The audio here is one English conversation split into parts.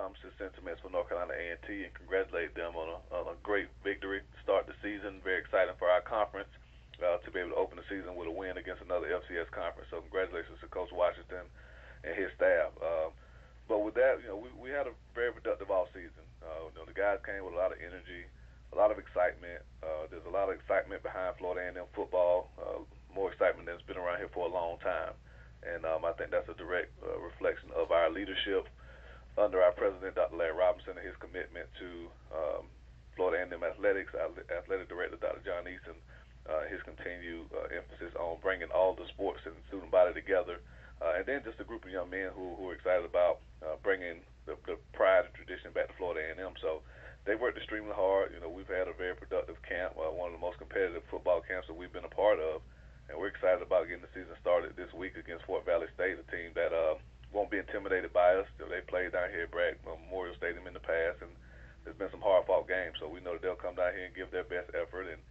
condolences, sentiments for North Carolina A&T and congratulate them on a great victory to start the season. Very exciting for our conference to be able to open the season with a win against another FCS conference. So congratulations to Coach Washington and his staff. But with that, we had a very productive off season. The guys came with a lot of energy, a lot of excitement. There's a lot of excitement behind Florida A&M football, more excitement than has been around here for a long time. And I think that's a direct reflection of our leadership under our president, Dr. Larry Robinson, and his commitment to Florida A&M athletics, our athletic director, Dr. John Easton, his continued emphasis on bringing all the sports and student body together, and then just a group of young men who are excited about bringing the pride and tradition back to Florida A&M. So they worked extremely hard. We've had a very productive camp, one of the most competitive football camps that we've been a part of. And we're excited about getting the season started this week against Fort Valley State, a team that won't be intimidated by us. They played down here at Bragg Memorial Stadium in the past, and there's been some hard-fought games. So we know that they'll come down here and give their best effort, and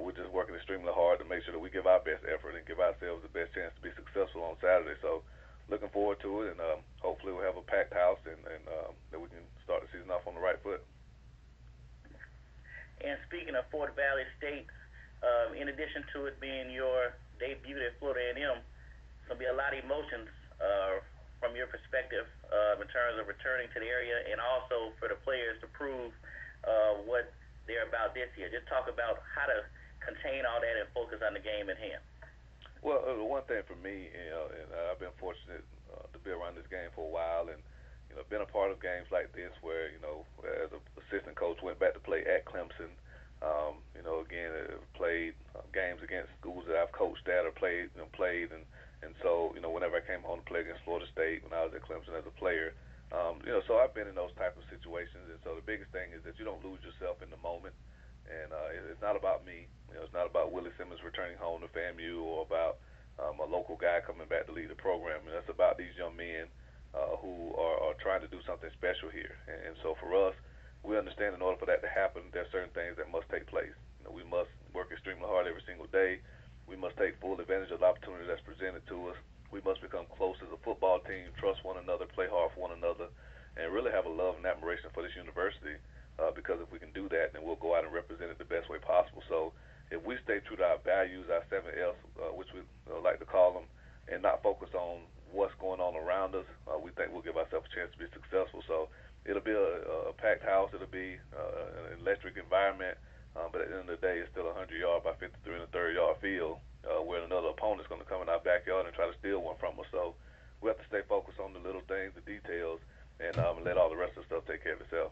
we're just working extremely hard to make sure that we give our best effort and give ourselves the best chance to be successful on Saturday. So looking forward to it, and hopefully we'll have a packed house and that we can start the season off on the right foot. And speaking of Fort Valley State, in addition to it being your debut at Florida A&M, it's going to be a lot of emotions from your perspective in terms of returning to the area and also for the players to prove what they're about this year. Just talk about how to contain all that and focus on the game at hand. Well, the one thing for me, and I've been fortunate to be around this game for a while and been a part of games like this where, as an assistant coach, went back to play at Clemson. Again, played games against schools that I've coached at or played, and so, whenever I came home to play against Florida State when I was at Clemson as a player, so I've been in those type of situations, and so the biggest thing is that you don't lose yourself in the moment, and it's not about me. It's not about Willie Simmons returning home to FAMU or about a local guy coming back to lead the program. It's about these young men who are trying to do something special here, and so for us, we understand in order for that to happen, there are certain things that must take place. We must work extremely hard every single day. We must take full advantage of the opportunity that's presented to us. We must become close as a football team, trust one another, play hard for one another, and really have a love and admiration for this university because if we can do that, then we'll go out and represent it the best way possible. So if we stay true to our values, our 7Fs, which we like to call them, and not focus on what's going on around us, we think we'll give ourselves a chance to be successful. So it'll be a packed house. It'll be an electric environment. But at the end of the day, it's still a 100-yard by 53 and a third-yard field where another opponent's going to come in our backyard and try to steal one from us. So we have to stay focused on the little things, the details, and let all the rest of the stuff take care of itself.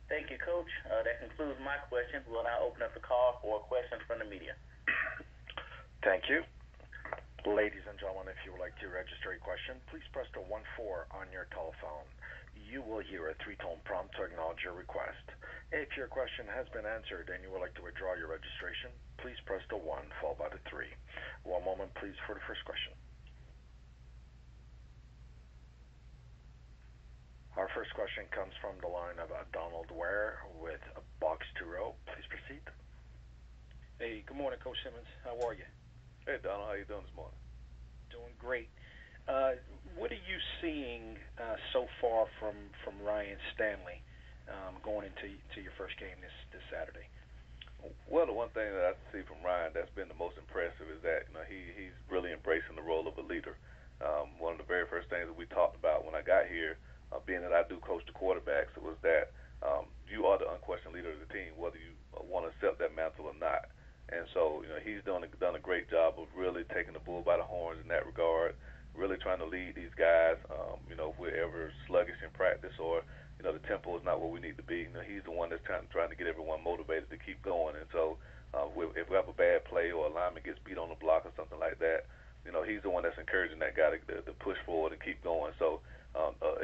Thank you, Coach. That concludes my questions. We'll now open up the call for questions from the media. Thank you. Ladies and gentlemen, if you would like to register a question, please press the 1-4 on your telephone. You will hear a 3-tone prompt to acknowledge your request. If your question has been answered and you would like to withdraw your registration, please press the 1 followed by the 3. One moment, please, for the first question. Our first question comes from the line of Donald Ware with Box 2 Row. Please proceed. Hey, good morning, Coach Simmons. How are you? Hey, Donald, how you doing this morning? Doing great. What are you seeing so far from Ryan Stanley going into your first game this Saturday? Well, the one thing that I see from Ryan that's been the most impressive is that he's really embracing the role of a leader. One of the very first things that we talked about when I got here, being that I do coach the quarterbacks, was that you are the unquestioned leader of the team, whether you want to accept that mantle or not. And so, he's done a great job of really taking the bull by the horns in that regard, really trying to lead these guys. If we're ever sluggish in practice or, the tempo is not where we need to be, he's the one that's trying to get everyone motivated to keep going. And so if we have a bad play or a lineman gets beat on the block or something like that, he's the one that's encouraging that guy to push forward and keep going. So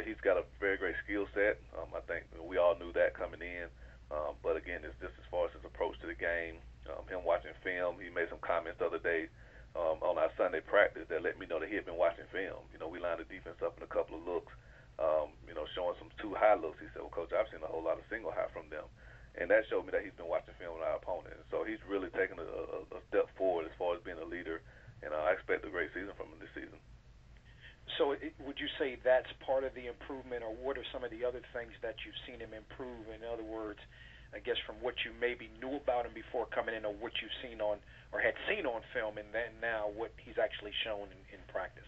he's got a very great skill set. I think we all knew that coming in. But, again, it's just as far as his approach to the game, him watching film. He made some comments the other day on our Sunday practice that let me know that he had been watching film. We lined the defense up in a couple of looks, showing some 2 high looks. He said, well, Coach, I've seen a whole lot of single high from them. And that showed me that he's been watching film with our opponent. And so he's really taken a step forward as far as being a leader, and I expect a great season from him this season. So would would you say that's part of the improvement, or what are some of the other things that you've seen him improve? In other words, I guess from what you maybe knew about him before coming in, or what you've seen on or had seen on film, and then now what he's actually shown in practice.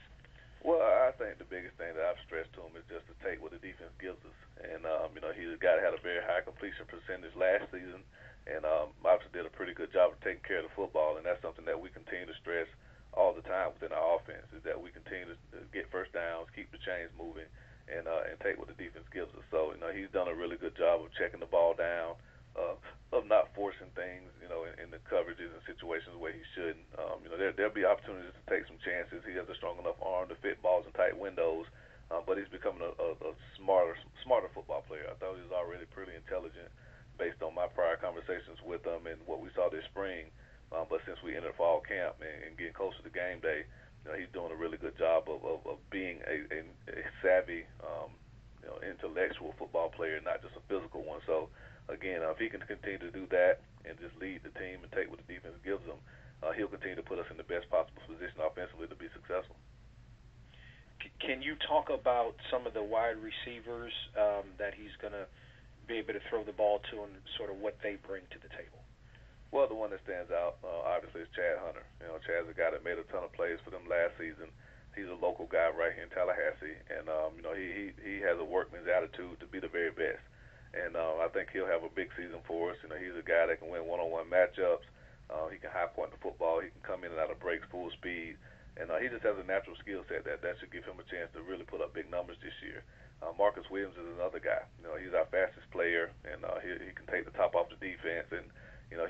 Well, I think the biggest thing that I've stressed to him is just to take what the defense gives us. And, he's a guy that had a very high completion percentage last season, and obviously did a pretty good job of taking care of the football, and that's something that we continue to stress all the time within our offense, is that we continue to get first downs, keep the chains moving, and take what the defense gives us. So, he's done a really good job of checking the ball down, of not forcing things, in the coverages and situations where he shouldn't. There'll be opportunities to take some chances. He has a strong enough arm to fit balls in tight windows, but he's becoming a smarter football player. I thought he was already pretty intelligent based on my prior conversations with him and what we saw this spring. But since we entered fall camp and getting closer to game day, he's doing a really good job of being a savvy, intellectual football player, not just a physical one. So, again, if he can continue to do that and just lead the team and take what the defense gives him, he'll continue to put us in the best possible position offensively to be successful. Can you talk about some of the wide receivers that he's going to be able to throw the ball to and sort of what they bring to the table? Well, the one that stands out, obviously, is Chad Hunter. Chad's a guy that made a ton of plays for them last season. He's a local guy right here in Tallahassee, and he has a workman's attitude to be the very best. And I think he'll have a big season for us. He's a guy that can win one-on-one matchups. He can high point the football. He can come in and out of breaks full speed. And he just has a natural skill set that should give him a chance to really put up big numbers this year. Marcus Williams is another guy. He's our fastest player, and he can take the top off the defense. And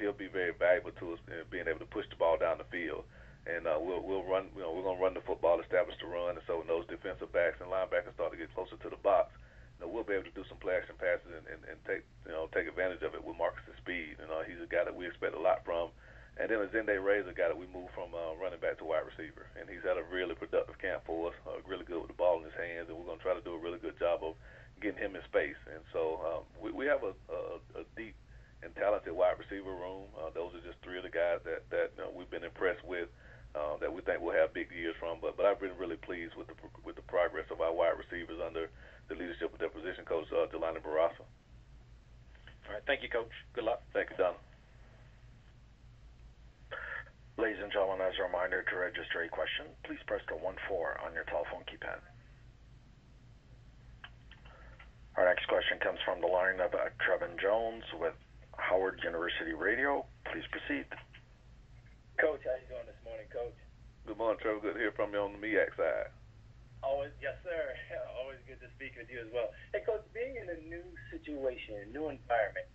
he'll be very valuable to us in being able to push the ball down the field. And we'll run. We're going to run the football, establish the run, and so when those defensive backs and linebackers start to get closer to the box, we'll be able to do some play action passes and take advantage of it with Marcus' speed. He's a guy that we expect a lot from. And then Azende Ray is a guy that we moved from running back to wide receiver, and he's had a really productive camp for us. Really good with the ball in his hands, and we're going to try to do a really good job of getting him in space. And so we have a deep and talented wide receiver room. Those are just three of the guys that we've been impressed with, that we think we'll have big years from. But I've been really pleased with the progress of our wide receivers under the leadership of their position coach, Jelani Barassa. All right, thank you, Coach. Good luck. Thank you, Donald. Ladies and gentlemen, as a reminder, to register a question, please press the 1-4 on your telephone keypad. Our next question comes from the line of Trevin Jones with Howard University Radio. Please proceed. Coach, how you doing this morning, Coach? Good morning, Trevor. Good to hear from you on the Meac side. Always, yes, sir. Always good to speak with you as well. Hey, Coach, being in a new situation, a new environment,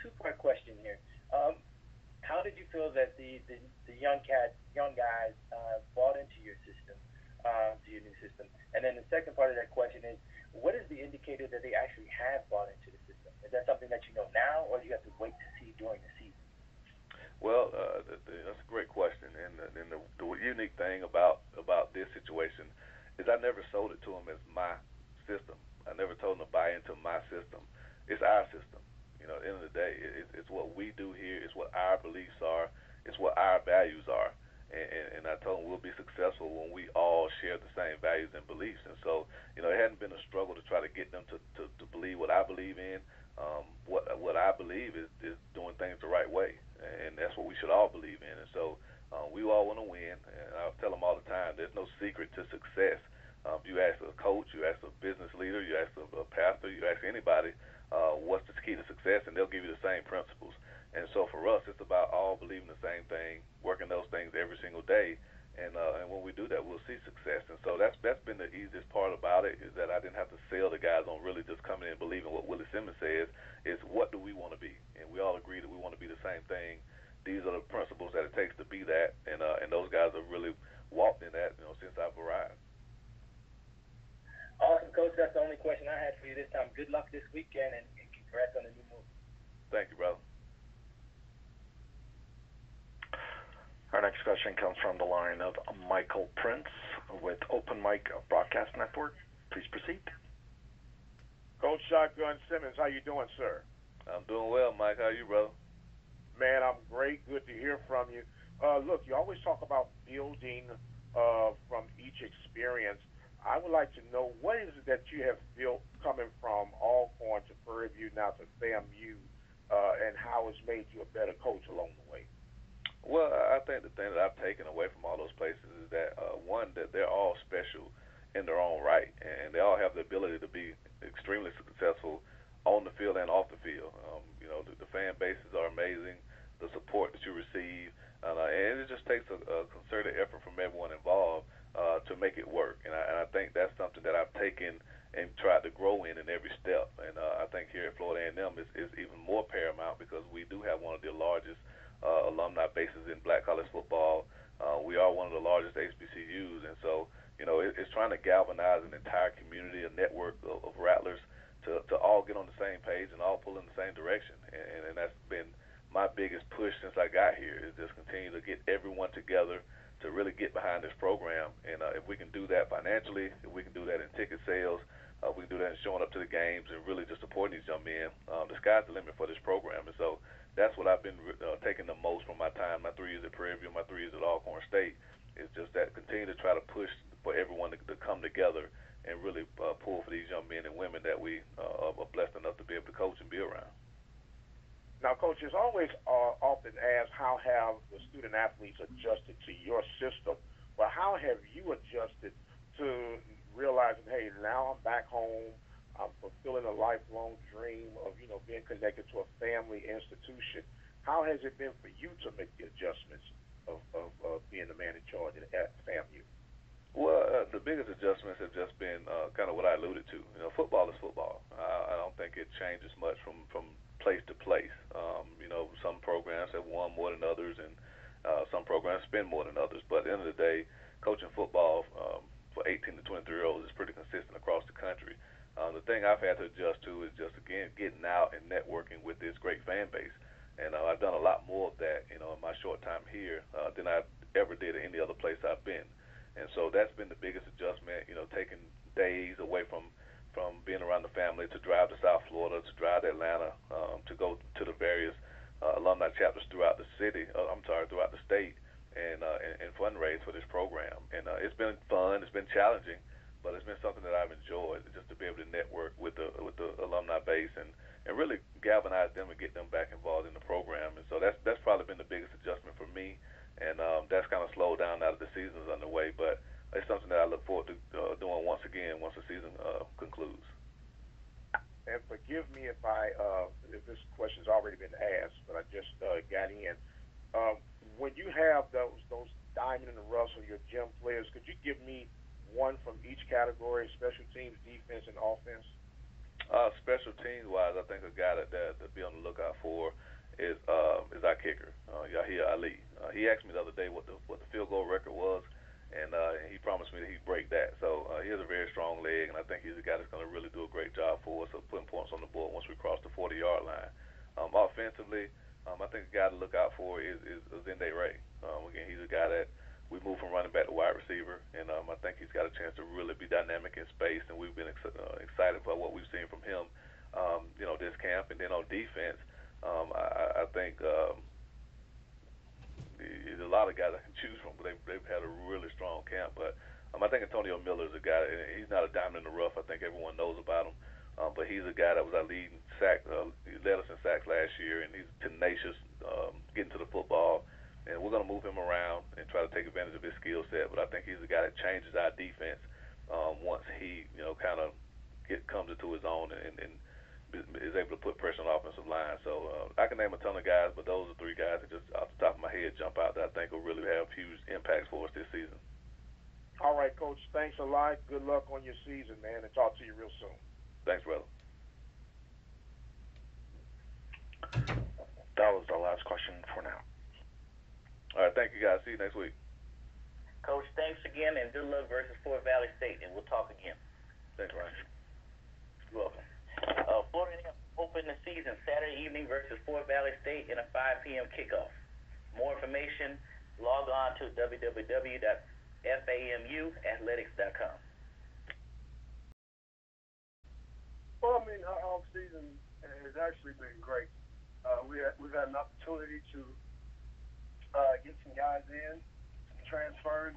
two-part question here. How did you feel that the young guys bought into your system, to your new system? And then the second part of that question is, what is the indicator that they actually have bought into the system? Is that something that you know now, or do you have to wait to see during the season? Well, that's a great question, and the unique thing about this situation is I never sold it to them as my system. I never told them to buy into my system. It's our system. At the end of the day, it's what we do here. It's what our beliefs are. It's what our values are. And I told them we'll be successful when we all share the same values and beliefs. And so, it hadn't been a struggle to try to get them to believe what I believe in. What I believe is doing things the right way, and that's what we should all believe in. And so we all want to win, and I tell them all the time, there's no secret to success. You ask a coach, you ask a business leader, you ask a pastor, you ask anybody, what's the key to success, and they'll give you the same principles. And so for us, it's about all believing the same thing, working those things every single day, and when we do that, we'll see success. And so that's been the easiest part about it, is that I didn't have to sell the guys on really just coming in and believing what Willie Simmons says. Is what do we want to be? And we all agree that we want to be the same thing. These are the principles that it takes to be that, and those guys have really walked in that, since I've arrived. Awesome, Coach. That's the only question I had for you this time. Good luck this weekend, and congrats on the new move. Thank you, brother. Our next question comes from the line of Michael Prince with Open Mic Broadcast Network. Please proceed. Coach Shotgun Simmons, how you doing, sir? I'm doing well, Mike. How are you, brother? Man, I'm great. Good to hear from you. Look, you always talk about building from each experience. I would like to know what is it that you have built coming from Alcorn to Prairie View now to FAMU, and how it's made you a better coach along the way. Well, I think the thing that I've taken away from all those places is that one, that they're all special in their own right, and they all have the ability to be extremely successful on the field and off the field. The fan bases are amazing, the support that you receive, and it just takes a concerted effort from everyone involved to make it work. And I think that's something that I've taken and tried to grow in every step. And I think here at Florida A&M is even more paramount because we do have one of the largest alumni bases in black college football. We are one of the largest HBCUs, and so it's trying to galvanize an entire community, a network of Rattlers to all get on the same page and all pull in the same direction. And that's been my biggest push since I got here, is just continue to get everyone together to really get behind this program. And if we can do that financially, if we can do that in ticket sales, we can do that in showing up to the games and really just supporting these young men, the sky's the limit for this program. And so that's what I've been taking the most from my time, my 3 years at Prairie View, my 3 years at Alcorn State, is just that continue to try to push for everyone to come together and really pull for these young men and women that we are blessed enough to be able to coach and be around. Now, Coach, it's always often asked, how have the student athletes adjusted to your system? Well, how have you adjusted to realizing, hey, now I'm back home, I'm fulfilling a lifelong dream of, being connected to a family institution? How has it been for you to make the adjustments of being the man in charge at FAMU? Well, the biggest adjustments have just been kind of what I alluded to. Football is football. I don't think it changes much from place to place. Some programs have won more than others, and some programs spend more than others. But at the end of the day, coaching football for 18 to 23-year-olds is pretty consistent across the country. The thing I've had to adjust to is just, again, getting out and networking with this great fan base. And I've done a lot more of that, in my short time here than I ever did at any other place I've been. And so that's been the biggest adjustment, taking days away from being around the family to drive to South Florida, to drive to Atlanta, to go to the various alumni chapters throughout the throughout the state, and fundraise for this program. And it's been fun, it's been challenging, but it's been something that I've enjoyed, just to be able to network with the alumni base and really galvanize them and get them back involved in the program. And so that's probably been the biggest adjustment for me, and that's kind of slowed down now that the season's underway. But it's something that I look forward to doing once again once the season concludes. And forgive me if this question's already been asked, but I just got in. When you have those diamond in the rough or your gem players, could you give me one from each category: special teams, defense, and offense? Special teams wise, I think a guy that be on the lookout for is our kicker, Yahia Ali. He asked me the other day what the field goal record was, and he promised me that he'd break that. So he has a very strong leg, and I think he's a guy that's going to really do a great job for us of putting points on the board once we cross the 40-yard line. Offensively, I think the guy to look out for is Zende Ray. Again, he's a guy that we moved from running back to wide receiver, and I think he's got a chance to really be dynamic in space, and we've been excited about what we've seen from him, this camp. And then on defense, I think there's a lot of guys I can choose from, but they've had a really strong camp. But I think Antonio Miller is a guy. He's not a diamond in the rough. I think everyone knows about him, but he's a guy that was our leading sack. He led us in sacks last year, and he's tenacious, getting to the football. And we're going to move him around and try to take advantage of his skill set. But I think he's a guy that changes our defense once he, kind of comes into his own and is able to put pressure on the offensive line. So I can name a ton of guys, but those are three guys that just off the top of my head jump out that I think will really have huge impacts for us this season. All right, Coach. Thanks a lot. Good luck on your season, man, and talk to you real soon. Thanks, brother. That was the last question for now. All right, thank you, guys. See you next week. Coach, thanks again, and good luck versus Fort Valley State, and we'll talk again. Thanks, Ryan. You're welcome. Florida A&M open the season Saturday evening versus Fort Valley State in a 5 p.m. kickoff. More information, log on to www.famuathletics.com. Well, our off season has actually been great. We've had an opportunity to get some guys in, some transfers.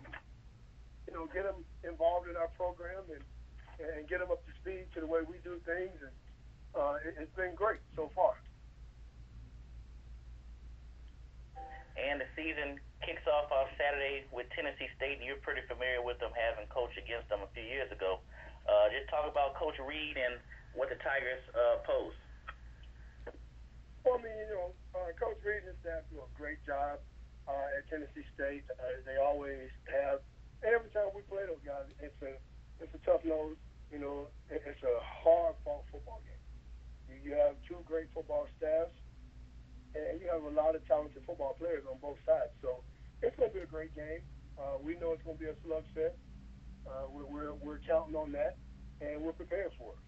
get them involved in our program and get them up to speed to the way we do things. And it's been great so far. And the season kicks off on Saturday with Tennessee State, and you're pretty familiar with them, having coached against them a few years ago. Just talk about Coach Reed and what the Tigers pose. Well, Coach Reed and his staff do a great job at Tennessee State. They always have. And every time we play those guys, it's a tough nose. It's a hard-fought football game. You have two great football staffs, and you have a lot of talented football players on both sides. So it's going to be a great game. We know it's going to be a slugfest. We're counting on that, and we're prepared for it.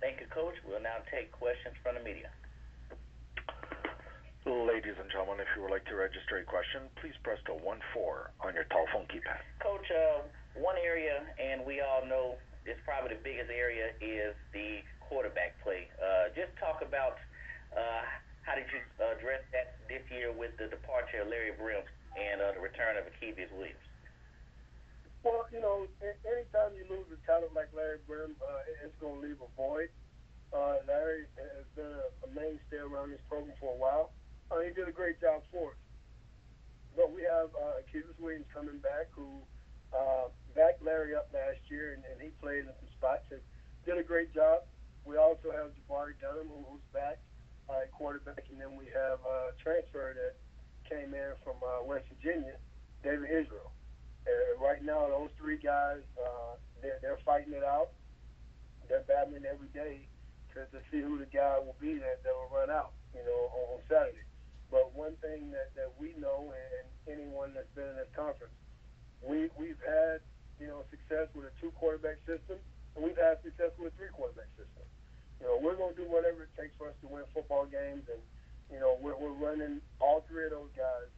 Thank you, Coach. We'll now take questions from the media. Ladies and gentlemen, if you would like to register a question, please press the 1-4 on your telephone keypad. Coach, one area, and we all know it's probably the biggest area, is the quarterback play. Just talk about how did you address that this year with the departure of Raeburn and the return of Akevius Williams? Well, anytime you lose a talent like Raeburn, it's going to leave a void. Larry has been a mainstay around this program for a while. He did a great job for us. But we have Akevius Williams coming back, who backed Larry up last year, and he played in some spots and did a great job. We also have Jabari Dunham, who's back at quarterback, and then we have a transfer that came in from West Virginia, David Israel. Right now, those three guys, they're fighting it out. They're battling every day to see who the guy will be that will run out, on Saturday. But one thing that we know, and anyone that's been in this conference, we've had, success with a 2-quarterback system, and we've had success with a 3-quarterback system. We're going to do whatever it takes for us to win football games, and, we're running all three of those guys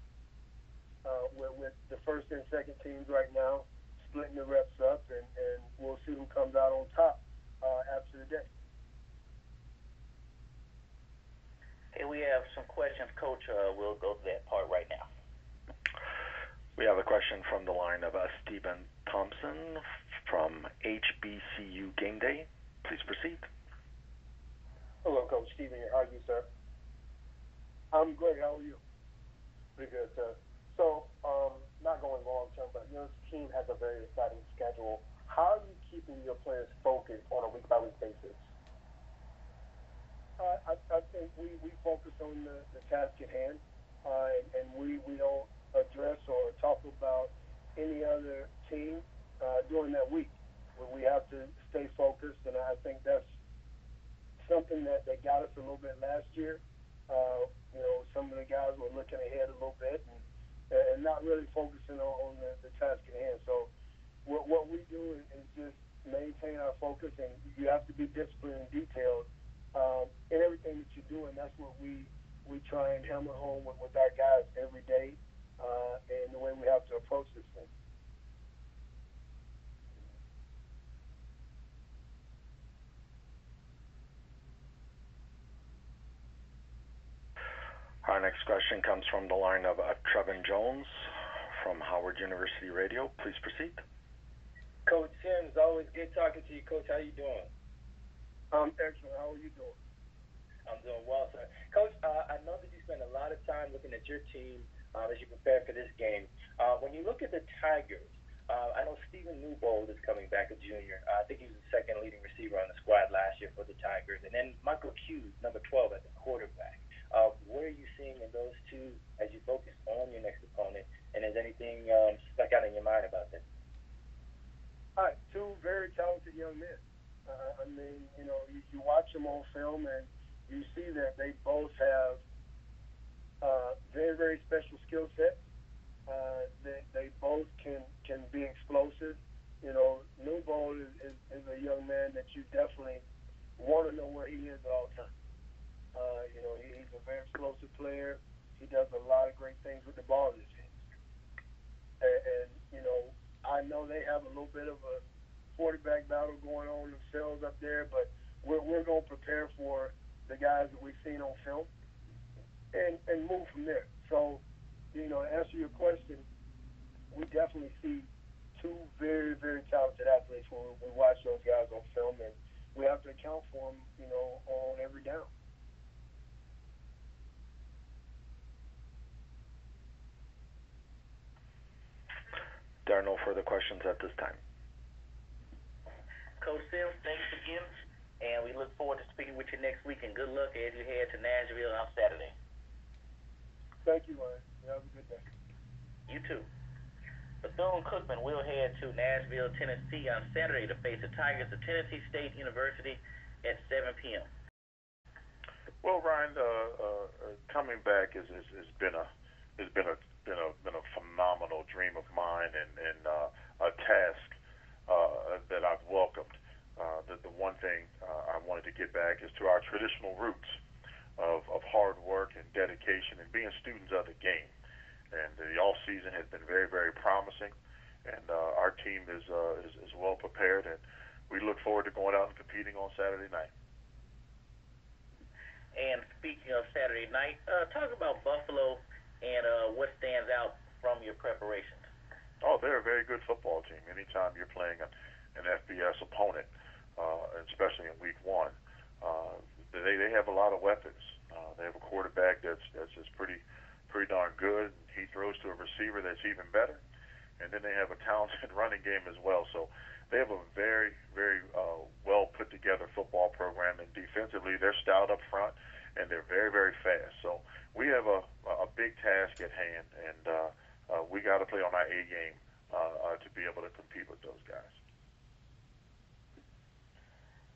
with the first and second teams right now, splitting the reps up, and we'll see who comes out on top after the day. Okay, we have some questions, Coach. We'll go to that part right now. We have a question from the line of Stephen Thompson from HBCU Game Day. Please proceed. Hello, Coach Stephen here. How are you, sir? I'm great. How are you? Pretty good, sir. So, not going long term, but your team has a very exciting schedule. How are you keeping your players focused on a week-by-week basis? I think we focus on the task at hand, and we don't address or talk about any other team during that week. We have to stay focused, and I think that's something that got us a little bit last year. Some of the guys were looking ahead a little bit and not really focusing on the task at hand. So what we do is just maintain our focus, and you have to be disciplined and detailed in everything that you do, and that's what we try and hammer home with our guys every day, and the way we have to approach this thing. Our next question comes from the line of Trevin Jones from Howard University Radio. Please proceed. Coach Simmons, always good talking to you. Coach, how you doing? I'm excellent. How are you doing? I'm doing well, sir. Coach, I know that you spend a lot of time looking at your team as you prepare for this game. When you look at the Tigers, I know Stephen Newbold is coming back, a junior. I think he was the second leading receiver on the squad last year for the Tigers. And then Michael Hughes, number 12, at the quarterback. What are you seeing in those two as you focus on your next opponent? And is anything stuck out in your mind about this? All right, two very talented young men. You watch them on film, and you see that they both have very, very special skill sets. They both can be explosive. Newbold is a young man that you definitely want to know where he is at all times. He's a very explosive player. He does a lot of great things with the ball in his hands. And I know they have a little bit of a quarterback battle going on themselves up there, but we're going to prepare for the guys that we've seen on film and move from there. So, to answer your question, we definitely see two very, very talented athletes when we watch those guys on film, and we have to account for them, on every down. There are no further questions at this time. Coach Sims, thanks again, and we look forward to speaking with you next week, and good luck as you head to Nashville on Saturday. Thank you, Ryan. You have a good day. You too. Bethune-Cookman will head to Nashville, Tennessee on Saturday to face the Tigers of Tennessee State University at 7 p.m. Well, Ryan, coming back has been a phenomenal dream of mine and a task that I've welcomed. The one thing I wanted to get back is to our traditional roots of hard work and dedication and being students of the game. And the off season has been very, very promising, and our team is well prepared, and we look forward to going out and competing on Saturday night. And speaking of Saturday night, talk about Buffalo and what stands out from your preparations. Oh, they're a very good football team. Anytime you're playing an FBS opponent, especially in week one, they have a lot of weapons. They have a quarterback that's just pretty darn good. He throws to a receiver that's even better, and then they have a talented running game as well. So they have a very, very well put together football program, and defensively they're stout up front, and they're very, very fast. So we have a big task at hand, and we got to play on our A game to be able to compete with those guys.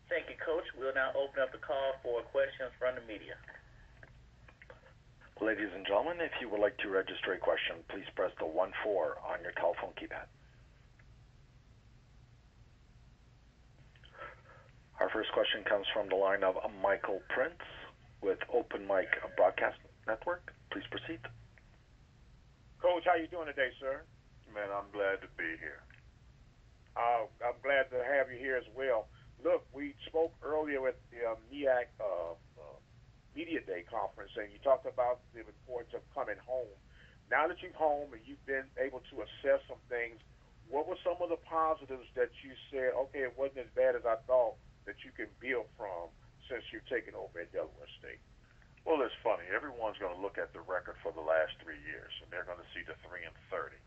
Thank you, Coach. We'll now open up the call for questions from the media. Ladies and gentlemen, if you would like to register a question, please press the 1-4 on your telephone keypad. Our first question comes from the line of Michael Prince with Open Mic Broadcast Network. Please proceed. Coach, how you doing today, sir? Man, I'm glad to be here. I'm glad to have you here as well. Look, we spoke earlier at the Meac Media Day conference, and you talked about the importance of coming home. Now that you're home and you've been able to assess some things, what were some of the positives that you said, okay, it wasn't as bad as I thought, that you can build from since you've taken over at Delaware State? Well, it's funny. Everyone's going to look at the record for the last 3 years, and they're going to see the 3-30.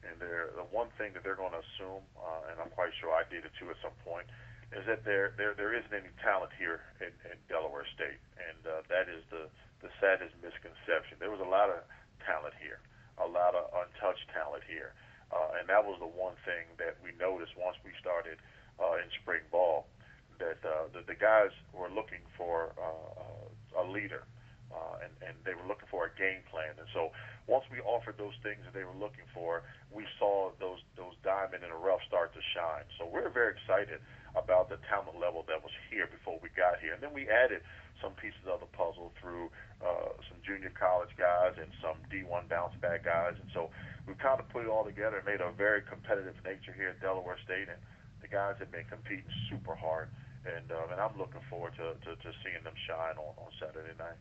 And the one thing that they're going to assume, and I'm quite sure I did it too at some point, is that there isn't any talent here in Delaware State, and that is the saddest misconception. There was a lot of talent here, a lot of untouched talent here, and that was the one thing that we noticed once we started in spring ball, that the guys were looking for a leader, and they were looking for a game plan. And so once we offered those things that they were looking for, we saw those diamond in the rough start to shine. So we're very excited about the talent level that was here before we got here. And then we added some pieces of the puzzle through some junior college guys and some D1 bounce back guys. And so we've kind of put it all together and made a very competitive nature here at Delaware State. And the guys have been competing super hard. And I'm looking forward to seeing them shine on Saturday night.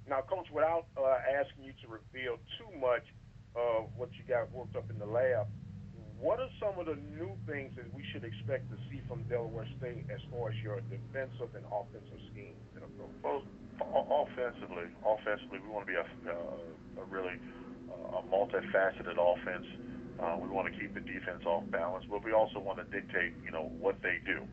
Now, Coach, without asking you to reveal too much of what you got worked up in the lab, what are some of the new things that we should expect to see from Delaware State as far as your defensive and offensive schemes and approach? Well, offensively, we want to be a really multifaceted offense. We want to keep the defense off balance, but we also want to dictate, what they do.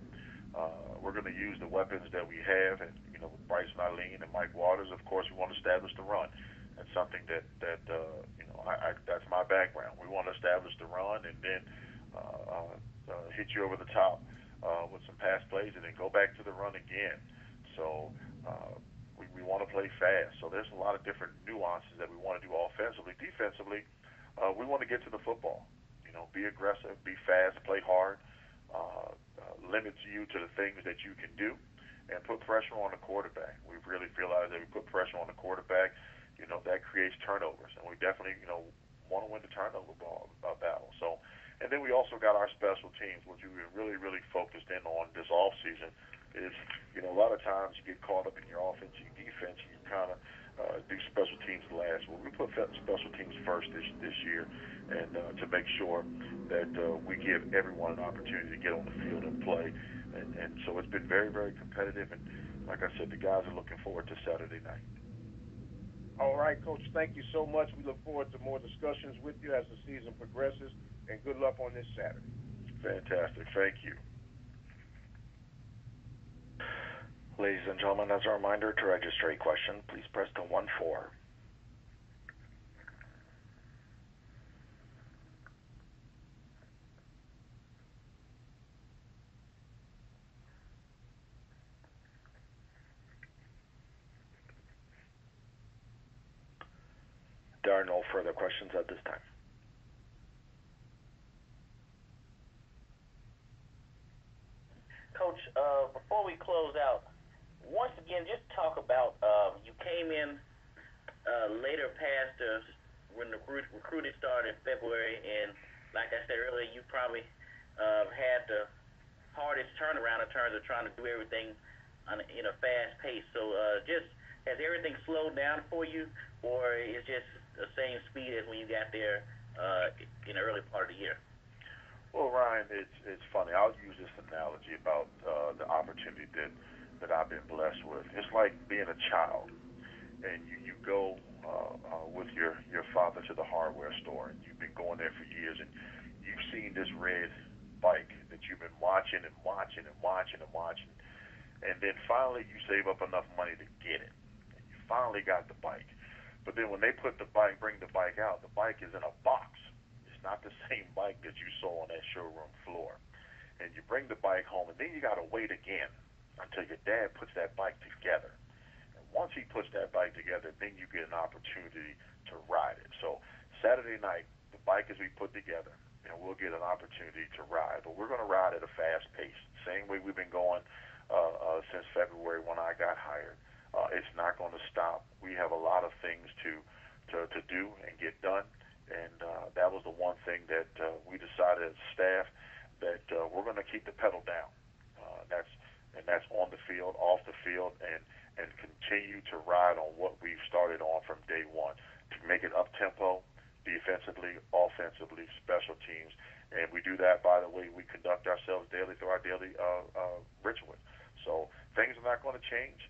We're going to use the weapons that we have, and with Bryce Nylene and Mike Waters, of course, we want to establish the run. That's something that that's my background. We want to establish the run and then hit you over the top with some pass plays and then go back to the run again. So we want to play fast. So there's a lot of different nuances that we want to do offensively. Defensively, we want to get to the football. Be aggressive, be fast, play hard, limit you to the things that you can do, and put pressure on the quarterback. We've really realized that we put pressure on the quarterback, that creates turnovers, and we definitely, want to win the turnover battle. So, and then we also got our special teams, which we really, really focused in on this off season. Is a lot of times you get caught up in your offense, your defense, and you kind of do special teams last. Well, we put special teams first this year, and to make sure that we give everyone an opportunity to get on the field and play. And so it's been very, very competitive. And like I said, the guys are looking forward to Saturday night. All right, Coach, thank you so much. We look forward to more discussions with you as the season progresses, and good luck on this Saturday. Fantastic. Thank you. Ladies and gentlemen, as a reminder, to register a question, please press the 1-4. There are no further questions at this time. Coach, before we close out, once again, just talk about you came in later past when the recruiting started in February, and like I said earlier, you probably had the hardest turnaround in terms of trying to do everything in a fast pace. So just has everything slowed down for you, or is just the same speed as when you got there in the early part of the year? Well, Ryan, it's funny. I'll use this analogy about the opportunity that I've been blessed with. It's like being a child, and you go with your father to the hardware store, and you've been going there for years, and you've seen this red bike that you've been watching and watching and watching and watching, and then finally you save up enough money to get it, and you finally got the bike. But then when they bring the bike out, the bike is in a box. It's not the same bike that you saw on that showroom floor. And you bring the bike home, and then you got to wait again until your dad puts that bike together. And once he puts that bike together, then you get an opportunity to ride it. So Saturday night, the bike is we put together, and we'll get an opportunity to ride. But we're going to ride at a fast pace, same way we've been going since February when I got hired. It's not going to stop. We have a lot of things to do and get done. And that was the one thing that we decided as staff that we're going to keep the pedal down. That's on the field, off the field, and continue to ride on what we've started on from day one to make it up tempo, defensively, offensively, special teams, and we do that by the way we conduct ourselves daily through our daily ritual. So things are not going to change.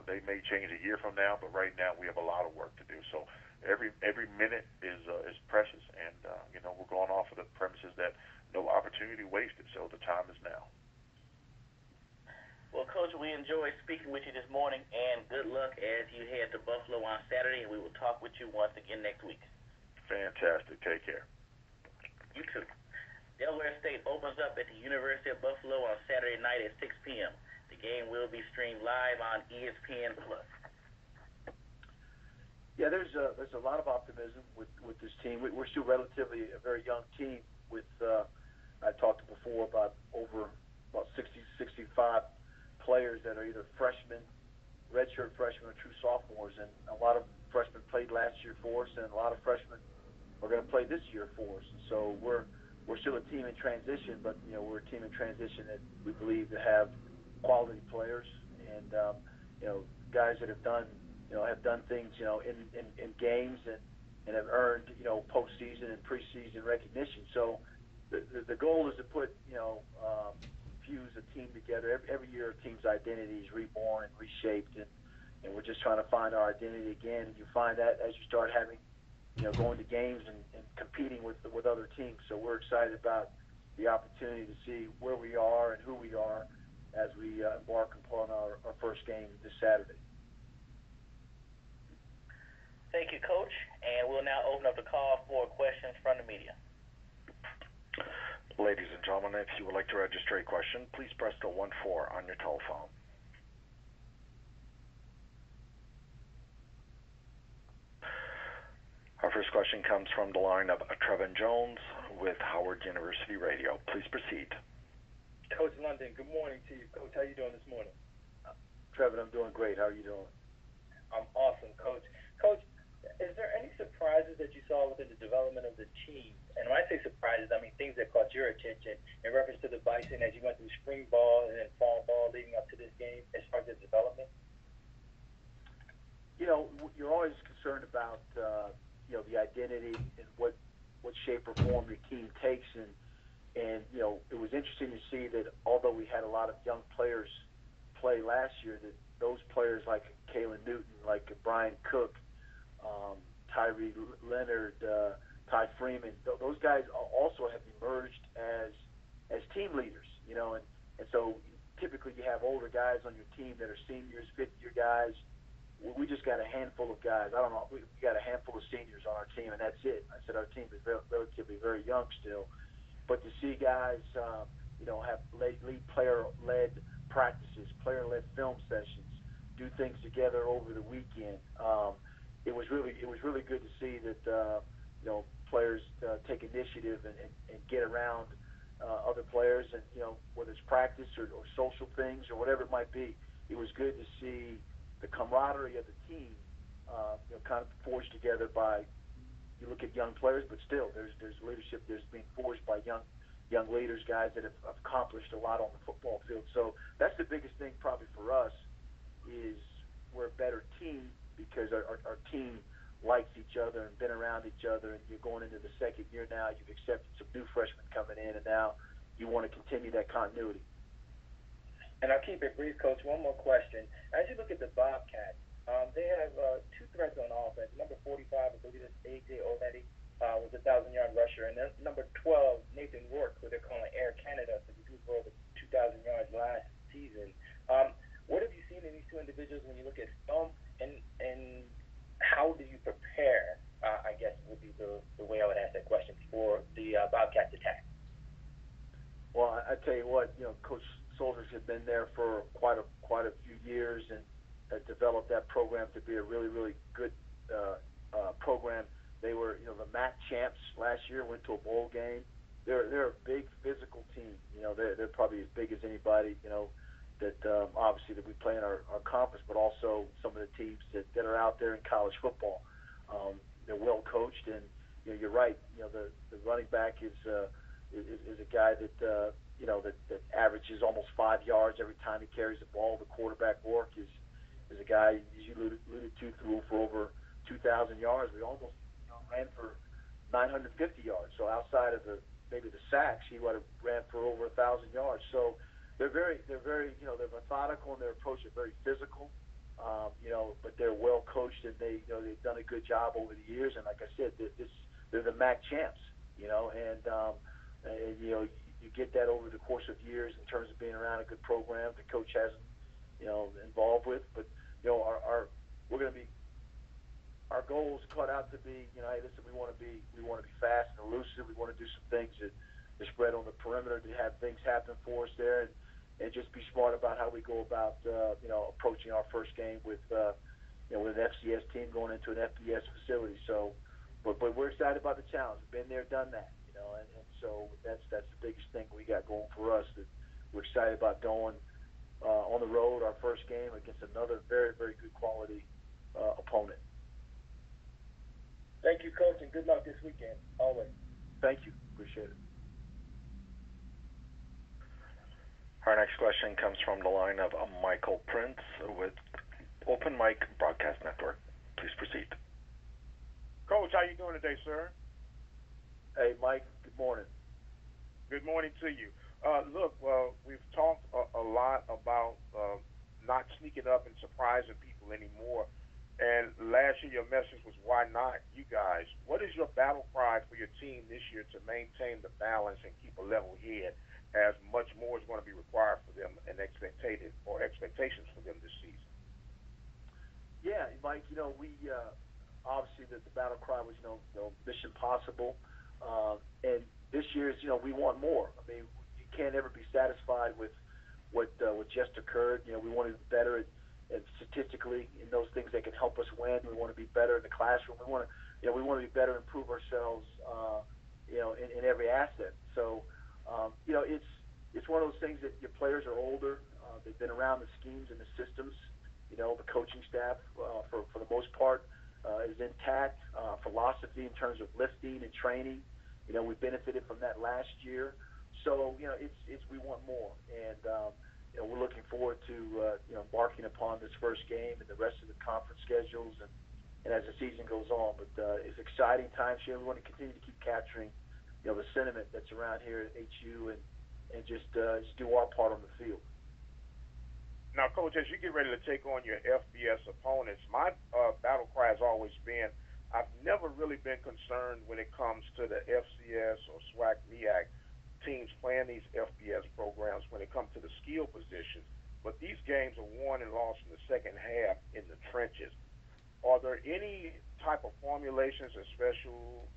They may change a year from now, but right now we have a lot of work to do. So every minute is precious, and we're going off of the premises that no opportunity wasted. So the time is now. Well, Coach, we enjoyed speaking with you this morning, and good luck as you head to Buffalo on Saturday, and we will talk with you once again next week. Fantastic. Take care. You too. Delaware State opens up at the University of Buffalo on Saturday night at 6 p.m. The game will be streamed live on ESPN+. Yeah, there's a lot of optimism with this team. We're still relatively a very young team with, I talked before about 60, 65 players that are either freshmen, redshirt freshmen, or true sophomores, and a lot of freshmen played last year for us, and a lot of freshmen are going to play this year for us. And so we're still a team in transition, but we're a team in transition that we believe to have quality players and guys that have done things in games and have earned postseason and preseason recognition. So the goal is to put fuse a team together. Every year a team's identity is reborn and reshaped, and we're just trying to find our identity again. And you find that as you start having going to games and competing with other teams. So we're excited about the opportunity to see where we are and who we are as we embark upon our first game this Saturday. Thank you, Coach. And we'll now open up the call for questions from the media. Ladies and gentlemen, if you would like to register a question, please press the 1-4 on your telephone. Our first question comes from the line of Trevin Jones with Howard University Radio. Please proceed. Coach London, good morning to you. Coach, how you doing this morning? Trevin, I'm doing great. How are you doing? I'm awesome, Coach. Coach, is there any surprises that you saw within the development of the team? And when I say surprises, I mean things that caught your attention in reference to the Bison as you went through spring ball and then fall ball leading up to this game as far as the development? you're always concerned about the identity and what shape or form your team takes, and it was interesting to see that although we had a lot of young players play last year, that those players like Kalen Newton, like Brian Cook, Tyree Leonard, Ty Freeman, those guys also have emerged as team leaders, and so typically you have older guys on your team that are seniors, fifth-year guys. We just got a handful of guys. I don't know. We got a handful of seniors on our team, and that's it. I said our team is relatively very young still. But to see guys, have lead player-led practices, player-led film sessions, do things together over the weekend, it was really good to see that players take initiative and get around other players, and whether it's practice or social things or whatever it might be. It was good to see the camaraderie of the team, kind of forged together by, you look at young players, but still there's leadership that's being forged by young leaders, guys that have accomplished a lot on the football field. So that's the biggest thing probably for us, is we're a better team because our team likes each other and been around each other, and you're going into the second year now. You've accepted some new freshmen coming in, and now you want to continue that continuity. And I'll keep it brief, Coach. One more question. As you look at the Bobcats, they have two threats on offense. Number 45, I believe it's A.J. Olnedy, was a 1,000-yard rusher. And then number 12, Nathan Rourke, who they're calling Air Canada, so he threw for over 2,000 yards last season. What have you seen in these two individuals when you look at film, and how do you prepare, I guess would be the way I would ask that question, for the Bobcats attack? Well, I tell you what, Coach Soldiers have been there for quite a few years and have developed that program to be a really, really good program. They were, the Meac champs last year, went to a bowl game. They're a big physical team. They're probably as big as anybody, that obviously that we play in our conference, but also some of the teams that are out there in college football. They're well coached, and you're right. The running back is a guy that that averages almost 5 yards every time he carries the ball. The quarterback Rourke is a guy, as you alluded to, threw for over 2,000 yards. We almost ran for 950 yards. So outside of maybe the sacks, he would have ran for over 1,000 yards. So they're very they're methodical, and their approach is very physical. But they're well coached, and they've done a good job over the years. And like I said, they're the Meac champs. You get that over the course of years in terms of being around a good program the coach has involved with. But we're going to be, our goals cut out to be, hey, listen, we want to be fast and elusive. We want to do some things that spread on the perimeter to have things happen for us there, and just be smart about how we go about approaching our first game with an FCS team going into an FBS facility. So, but we're excited about the challenge. We've been there, done that. And so that's the biggest thing we got going for us, that we're excited about going on the road, our first game, against another very, very good quality opponent. Thank you, Coach, and good luck this weekend, always. Thank you. Appreciate it. Our next question comes from the line of Michael Prince with Open Mic Broadcast Network. Please proceed. Coach, how you doing today, sir? Hey, Mike. Good morning. Good morning to you. Look, we've talked a lot about not sneaking up and surprising people anymore. And last year your message was, why not you guys? What is your battle cry for your team this year to maintain the balance and keep a level head, as much more is going to be required for them and expectations for them this season? Yeah, Mike, we obviously the battle cry was, mission possible. And this year is, we want more. I mean, you can't ever be satisfied with what just occurred. We want to be better at statistically in those things that can help us win. We want to be better in the classroom. We want to be better, improve ourselves, in every asset. So, it's one of those things that your players are older. They've been around the schemes and the systems. The coaching staff, for the most part, is intact. Philosophy in terms of lifting and training, we benefited from that last year. So, it's we want more. And we're looking forward to embarking upon this first game and the rest of the conference schedules and as the season goes on. But it's exciting times here. We want to continue to keep capturing the sentiment that's around here at HU and just do our part on the field. Now, Coach, as you get ready to take on your FBS opponents, my battle cry has always been, I've never really been concerned when it comes to the FCS or SWAC Meac teams playing these FBS programs when it comes to the skill positions. But these games are won and lost in the second half in the trenches. Are there any type of formulations or special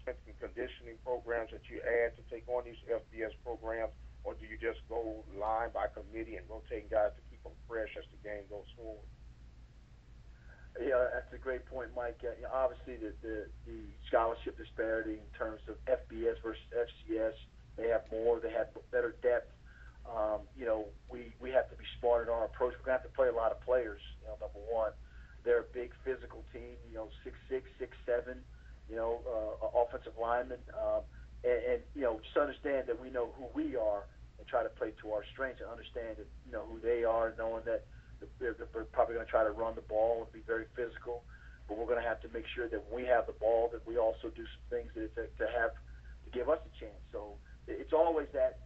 strength and conditioning programs that you add to take on these FBS programs, or do you just go line by committee and rotating guys to keep them fresh as the game goes forward? Yeah, that's a great point, Mike. Obviously, the scholarship disparity in terms of FBS versus FCS, they have more, they have better depth. We have to be smart in our approach. We're going to have to play a lot of players, number one. They're a big physical team, 6'6", 6'7", offensive linemen. And just understand that we know who we are and try to play to our strengths and understand that, who they are, knowing that they're probably going to try to run the ball and be very physical. But we're going to have to make sure that when we have the ball, that we also do some things to give us a chance. So it's always that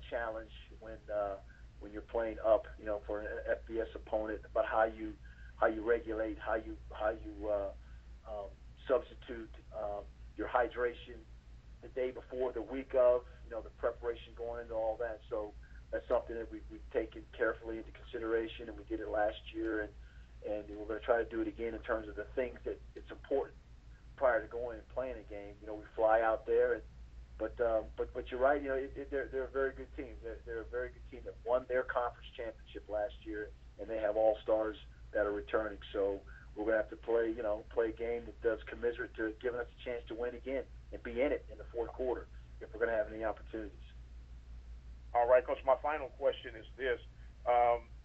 challenge when you're playing up, for an FBS opponent, about how you regulate, how you substitute your hydration the day before, the week of, the preparation going into all that. So that's something that we've taken carefully into consideration, and we did it last year, and we're going to try to do it again in terms of the things that it's important prior to going and playing a game. We fly out there, but you're right. They're a very good team. They're a very good team that won their conference championship last year, and they have all-stars that are returning. So we're going to have to play a game that does commiserate to giving us a chance to win again and be in it in the fourth quarter if we're going to have any opportunities. All right, Coach, my final question is this.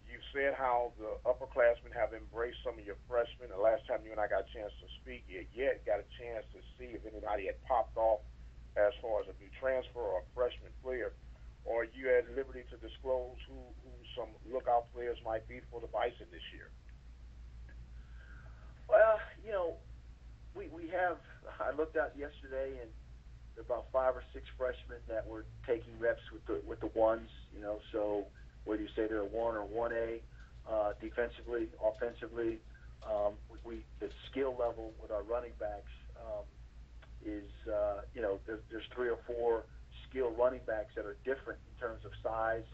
You've said how the upperclassmen have embraced some of your freshmen. The last time you and I got a chance to speak, you yet got a chance to see if anybody had popped off as far as a new transfer or a freshman player. Or are you at liberty to disclose who some lookout players might be for the Bison this year? Well, we have. I looked out yesterday, and there are about 5 or 6 freshmen that were taking reps with the ones. So whether you say they're a 1 or 1A, defensively, offensively, the skill level with our running backs is there's 3 or 4 skilled running backs that are different in terms of size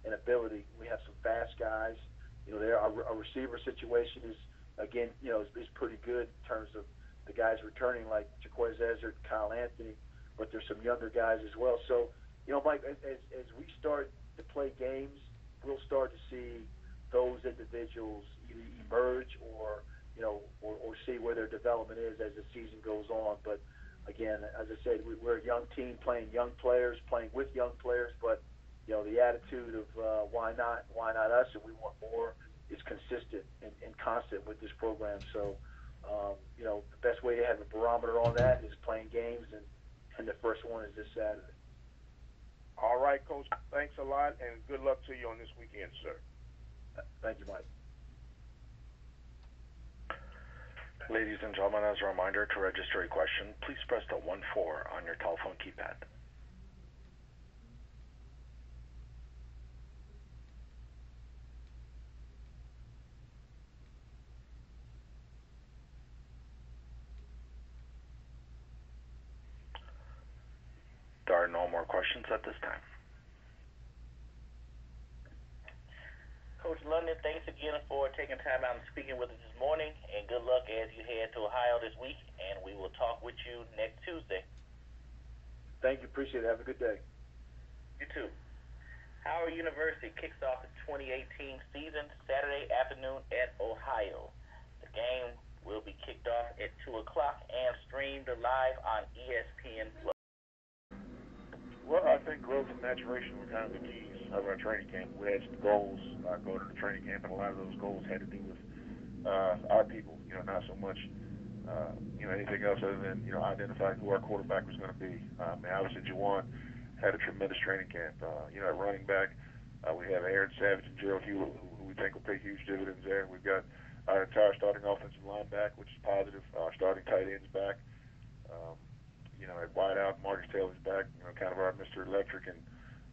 and ability. We have some fast guys. Our receiver situation is, again, is pretty good in terms of the guys returning, like Jaquez Ezard, Kyle Anthony, but there's some younger guys as well. So, Mike, as we start to play games, we'll start to see those individuals either emerge or see where their development is as the season goes on. But again, as I said, we're a young team playing young players, playing with young players, but the attitude of why not us, and we want more, is consistent and constant with this program. So, the best way to have a barometer on that is playing games, and the first one is this Saturday. All right, Coach, thanks a lot, and good luck to you on this weekend, sir. Thank you, Mike. Ladies and gentlemen, as a reminder, to register a question, please press the 1-4 on your telephone keypad. There are no more questions at this time. Coach London, thanks again for taking time out and speaking with us this morning, and good luck as you head to Ohio this week, and we will talk with you next Tuesday. Thank you. Appreciate it. Have a good day. You too. Howard University kicks off the 2018 season Saturday afternoon at Ohio. The game will be kicked off at 2 o'clock and streamed live on ESPN+. Well, I think growth and maturation were kind of the keys of our training camp. We had some goals going to the training camp, and a lot of those goals had to do with our people, not so much anything else other than, identifying who our quarterback was going to be. Obviously, Juwan had a tremendous training camp. At running back, We have Aaron Savage and Gerald Hewlett, who we think will pay huge dividends there. We've got our entire starting offensive line back, which is positive. Our starting tight ends back. At wideout, Marcus Taylor's back. Kind of our Mr. Electric, and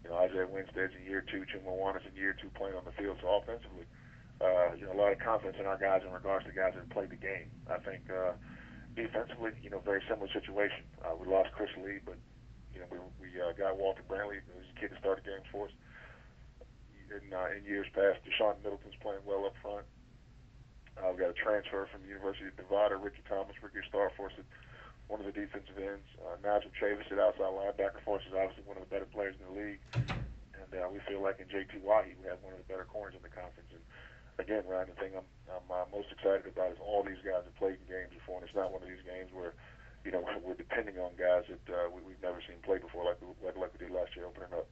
Isaiah Winstead's in year 2, Chuma Wana's in year 2 playing on the field. So offensively, a lot of confidence in our guys in regards to guys that have played the game. I think defensively, very similar situation. We lost Chris Lee, but we got Walter Brantley, who's a kid that started games for us. In years past, Deshaun Middleton's playing well up front. We've got a transfer from the University of Nevada, Ricky Thomas, rookie star for us at one of the defensive ends. Nigel Chavis at outside linebacker for us is obviously one of the better players in the league. And we feel like in J.T. Wahi, we have one of the better corners in the conference. And again, Ryan, the thing I'm most excited about is all these guys have played in games before, and it's not one of these games where we're depending on guys that we've never seen play before, like we did last year opening up.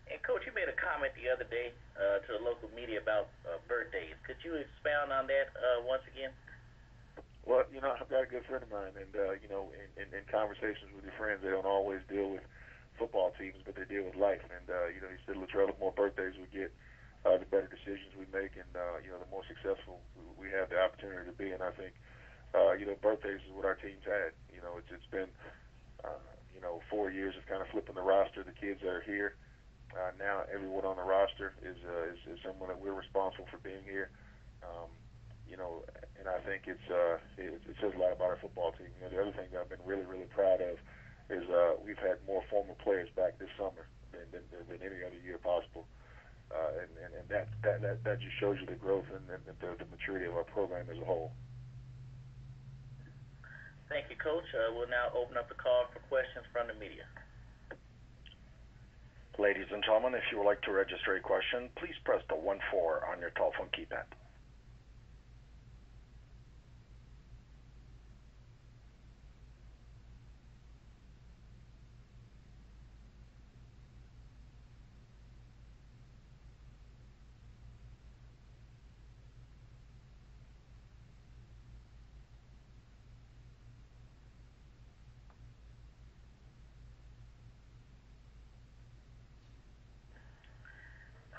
And Coach, you made a comment the other day to the local media about birthdays. Could you expound on that once again? Well, I've got a good friend of mine, and in conversations with your friends, they don't always deal with football teams, but they deal with life. And he said, Latrell, the more birthdays we get, the better decisions we make, and the more successful we have the opportunity to be. And I think birthdays is what our team's had. It's been 4 years of kind of flipping the roster. The kids that are here now, everyone on the roster is someone that we're responsible for being here. And I think it says a lot about our football team. The other thing that I've been really, really proud of is we've had more former players back this summer than any other year possible. And that just shows you the growth and the maturity of our program as a whole. Thank you, Coach. We'll now open up the call for questions from the media. Ladies and gentlemen, if you would like to register a question, please press the 1-4 on your telephone keypad.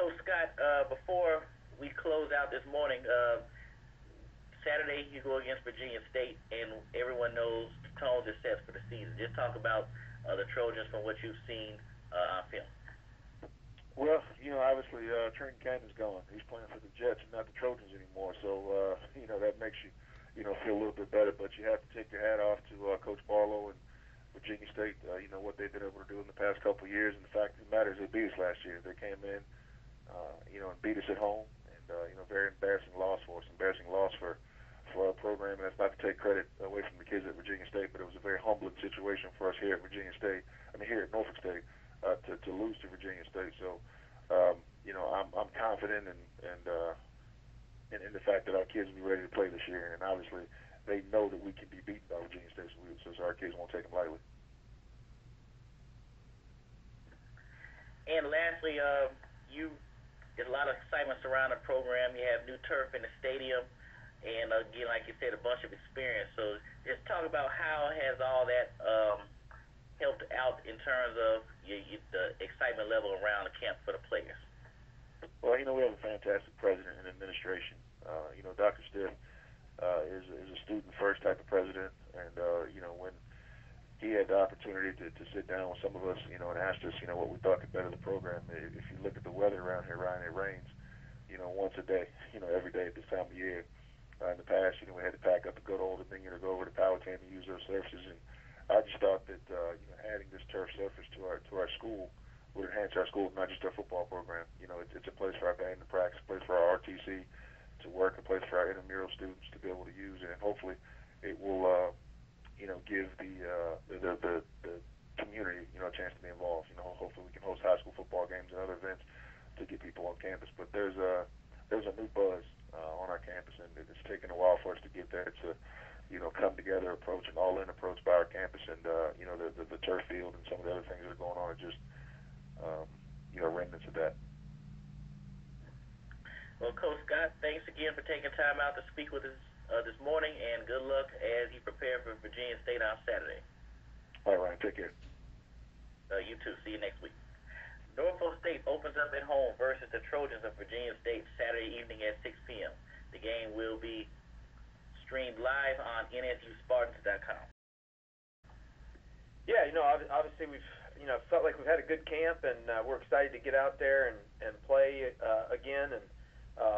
Coach Scott, before we close out this morning, Saturday you go against Virginia State, and everyone knows the tone is set for the season. Just talk about the Trojans from what you've seen on film. Well, obviously Trenton Cannon's gone. He's playing for the Jets and not the Trojans anymore. So, that makes you, feel a little bit better. But you have to take your hat off to Coach Barlow and Virginia State, what they've been able to do in the past couple of years. And the fact of the matter is they beat us last year. They came in, and beat us at home. And, very embarrassing loss for us, embarrassing loss for our program. And that's not to take credit away from the kids at Virginia State, but it was a very humbling situation for us here at here at Norfolk State, to lose to Virginia State. So, I'm confident in the fact that our kids will be ready to play this year. And obviously, they know that we can be beaten by Virginia State, so our kids won't take them lightly. And lastly, there's a lot of excitement surrounding the program. You have new turf in the stadium, and again, like you said, a bunch of experience. So just talk about how has all that helped out in terms of the excitement level around the camp for the players. Well, we have a fantastic president and administration. Dr. Stiff is a student-first type of president, and when he had the opportunity to sit down with some of us, and asked us, what we thought could better the program. If you look at the weather around here, Ryan, it rains, once a day, every day at this time of year. In the past, we had to pack up and go to Old Dominion or go over to Powhatan to use those surfaces. And I just thought that, adding this turf surface to our school would enhance our school, not just our football program. It's a place for our band to practice, a place for our RTC to work, a place for our intramural students to be able to use it. And hopefully it will, give the community, a chance to be involved. Hopefully we can host high school football games and other events to get people on campus. But there's a new buzz on our campus, and it's taken a while for us to get there to, come together, approach an all-in approach by our campus, and the turf field and some of the other things that are going on are just remnants of that. Well, Coach Scott, thanks again for taking time out to speak with us this morning, and good luck as you prepare for Virginia State on Saturday. All right, Ryan, take care. You too. See you next week. Norfolk State opens up at home versus the Trojans of Virginia State Saturday evening at 6 p.m. The game will be streamed live on NSUSpartans.com. Yeah, obviously we've felt like we've had a good camp, and we're excited to get out there and play again, and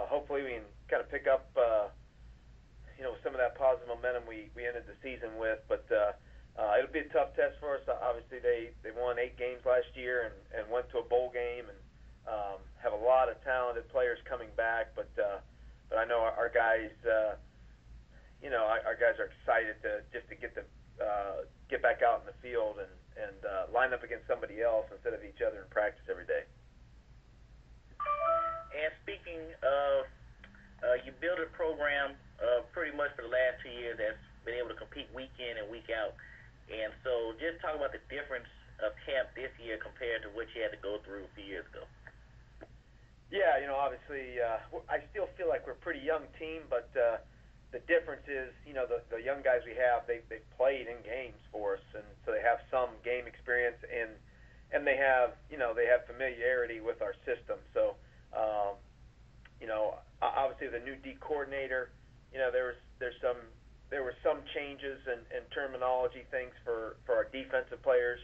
hopefully we can kind of pick up some of that positive momentum we ended the season with. But it'll be a tough test for us. Obviously they won 8 games last year and went to a bowl game, and have a lot of talented players coming back. But I know our guys, our guys are excited to get back out in the field and line up against somebody else instead of each other in practice every day. And speaking of, you built a program pretty much for the last 2 years that's been able to compete week in and week out. And so just talk about the difference of camp this year compared to what you had to go through a few years ago. Yeah, obviously I still feel like we're a pretty young team, but the difference is, the young guys we have, they've played in games for us, and so they have some game experience, and they have familiarity with our system. So, obviously the new D coordinator, there were some changes and terminology things for our defensive players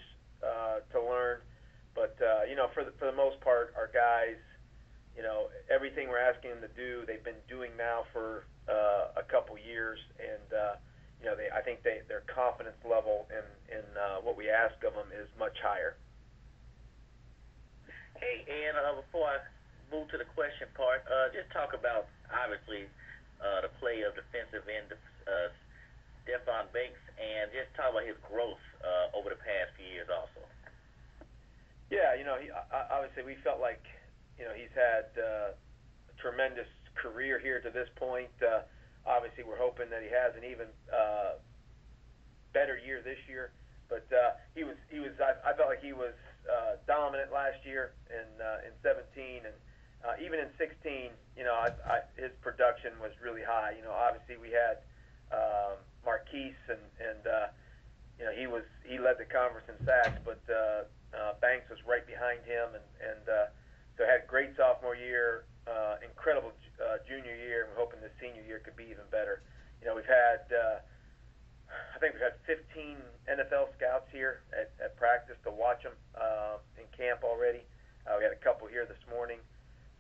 to learn, but for the most part, our guys, everything we're asking them to do, they've been doing now for a couple years, and I think their confidence level in what we ask of them is much higher. Hey, and before I move to the question part, just talk about obviously the play of defensive end Stephon Banks, and just talk about his growth over the past few years also. Yeah, obviously we felt like he's had a tremendous career here to this point. Obviously we're hoping that he has an even better year this year, but I felt like he was dominant last year in 17, and even in 16, his production was really high. Obviously we had Marquise, and he led the conference in sacks, but Banks was right behind him, and so had a great sophomore year, incredible junior year, and we're hoping the senior year could be even better. We've had I think we've had 15 NFL scouts here at practice to watch him in camp already. We had a couple here this morning.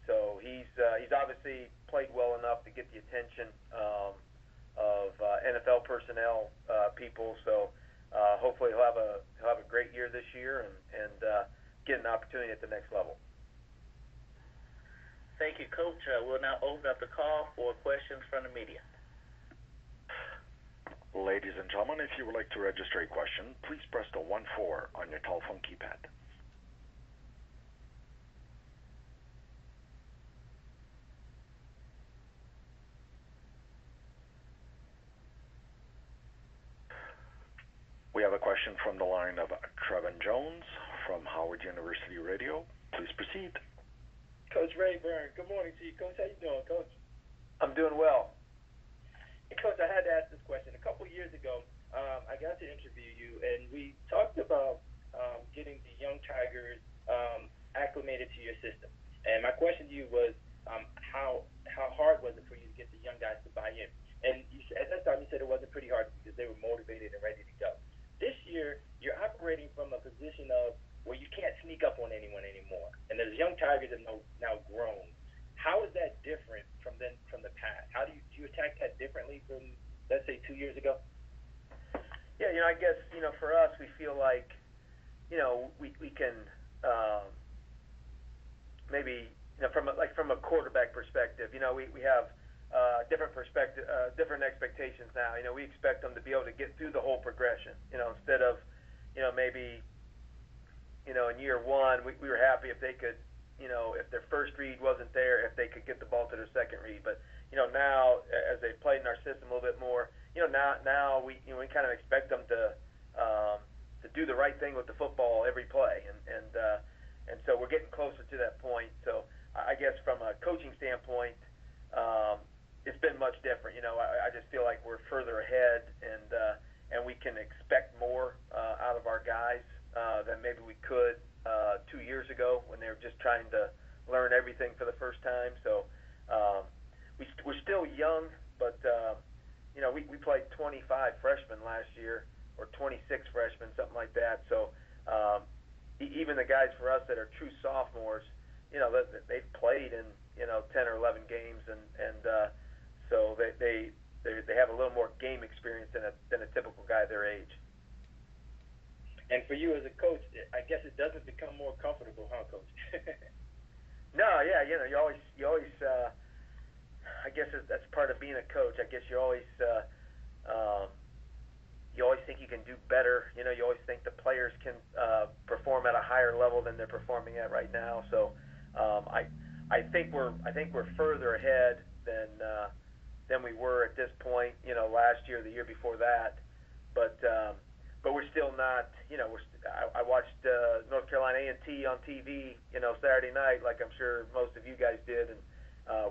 So he's obviously played well enough to get the attention of NFL personnel people. So hopefully he'll have a great year this year and get an opportunity at the next level. Thank you, Coach. We'll now open up the call for questions from the media. Ladies and gentlemen, if you would like to register a question, please press the 1-4 on your telephone keypad. We have a question from the line of Trevin Jones from Howard University Radio. Please proceed. Coach Raeburn, good morning to you. Coach, how you doing, Coach? I'm doing well. Hey, Coach, I had to ask this question. A couple years ago, I got to interview you, and we talked about getting the young Tigers acclimated to your system. And my question to you was, how hard was it for you to get the young guys to buy in? And at that time, you said it wasn't pretty hard because they were motivated and ready to go. This year, you're operating from a position of where you can't sneak up on anyone anymore. And those young Tigers have now grown. How is that different from the past? How do you attack that differently from, let's say, 2 years ago? Yeah, I guess, for us, we feel like, we can maybe, from a quarterback perspective, we have different expectations now. We expect them to be able to get through the whole progression, instead of, maybe, in year one, we were happy if they could, if their first read wasn't there, if they could get the ball to their second read. But, now, as they've played in our system a little bit more, now we kind of expect them to do the right thing with the football every play. And so we're getting closer to that point. So I guess from a coaching standpoint, it's been much different. I just feel like we're further ahead, and we can expect more out of our guys than maybe we could 2 years ago when they were just trying to learn everything for the first time. So we're still young, but we played 25 freshmen last year, or 26 freshmen, something like that. So even the guys for us that are true sophomores, they've played in 10 or 11 games, and so they have a little more game experience than a typical guy their age. And for you as a coach, I guess it doesn't become more comfortable, huh, Coach? No, yeah, you always I guess that's part of being a coach. I guess you always think you can do better. You always think the players can perform at a higher level than they're performing at right now. So I think we're further ahead than we were at this point. Last year, the year before that, but we're still not. I watched North Carolina A&T on TV, Saturday night, like I'm sure most of you guys did, and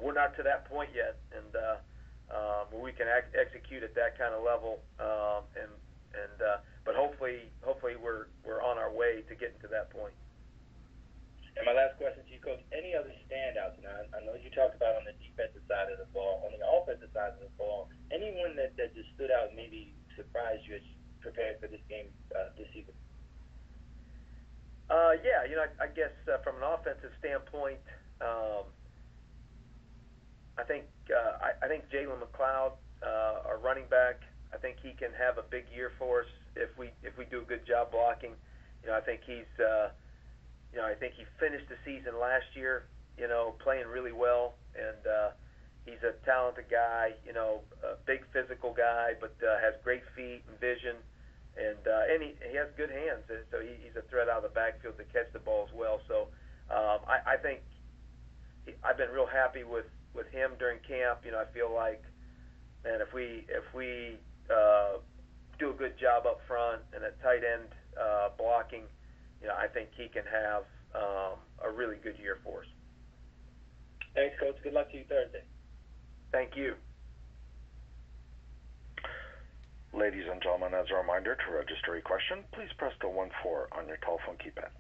we're not to that point yet, and where we can execute at that kind of level, but hopefully we're on our way to getting to that point. And my last question to you, Coach, any other standouts? Now, I know you talked about on the defensive side of the ball, on the offensive side of the ball, anyone that just stood out, maybe surprised you as you prepared for this game this season? Yeah, I guess from an offensive standpoint, I think Jalen McLeod, our running back, I think he can have a big year for us if we do a good job blocking. I think I think he finished the season last year, playing really well, and he's a talented guy, a big physical guy, but has great feet and vision, and he has good hands, and so he's a threat out of the backfield to catch the ball as well. So I think I've been real happy with him during camp. I feel like, man, if we do a good job up front and at tight end blocking, I think he can have a really good year for us. Thanks, Coach. Good luck to you Thursday. Thank you. Ladies and gentlemen, as a reminder, to register a question, please press the 1-4 on your telephone keypad.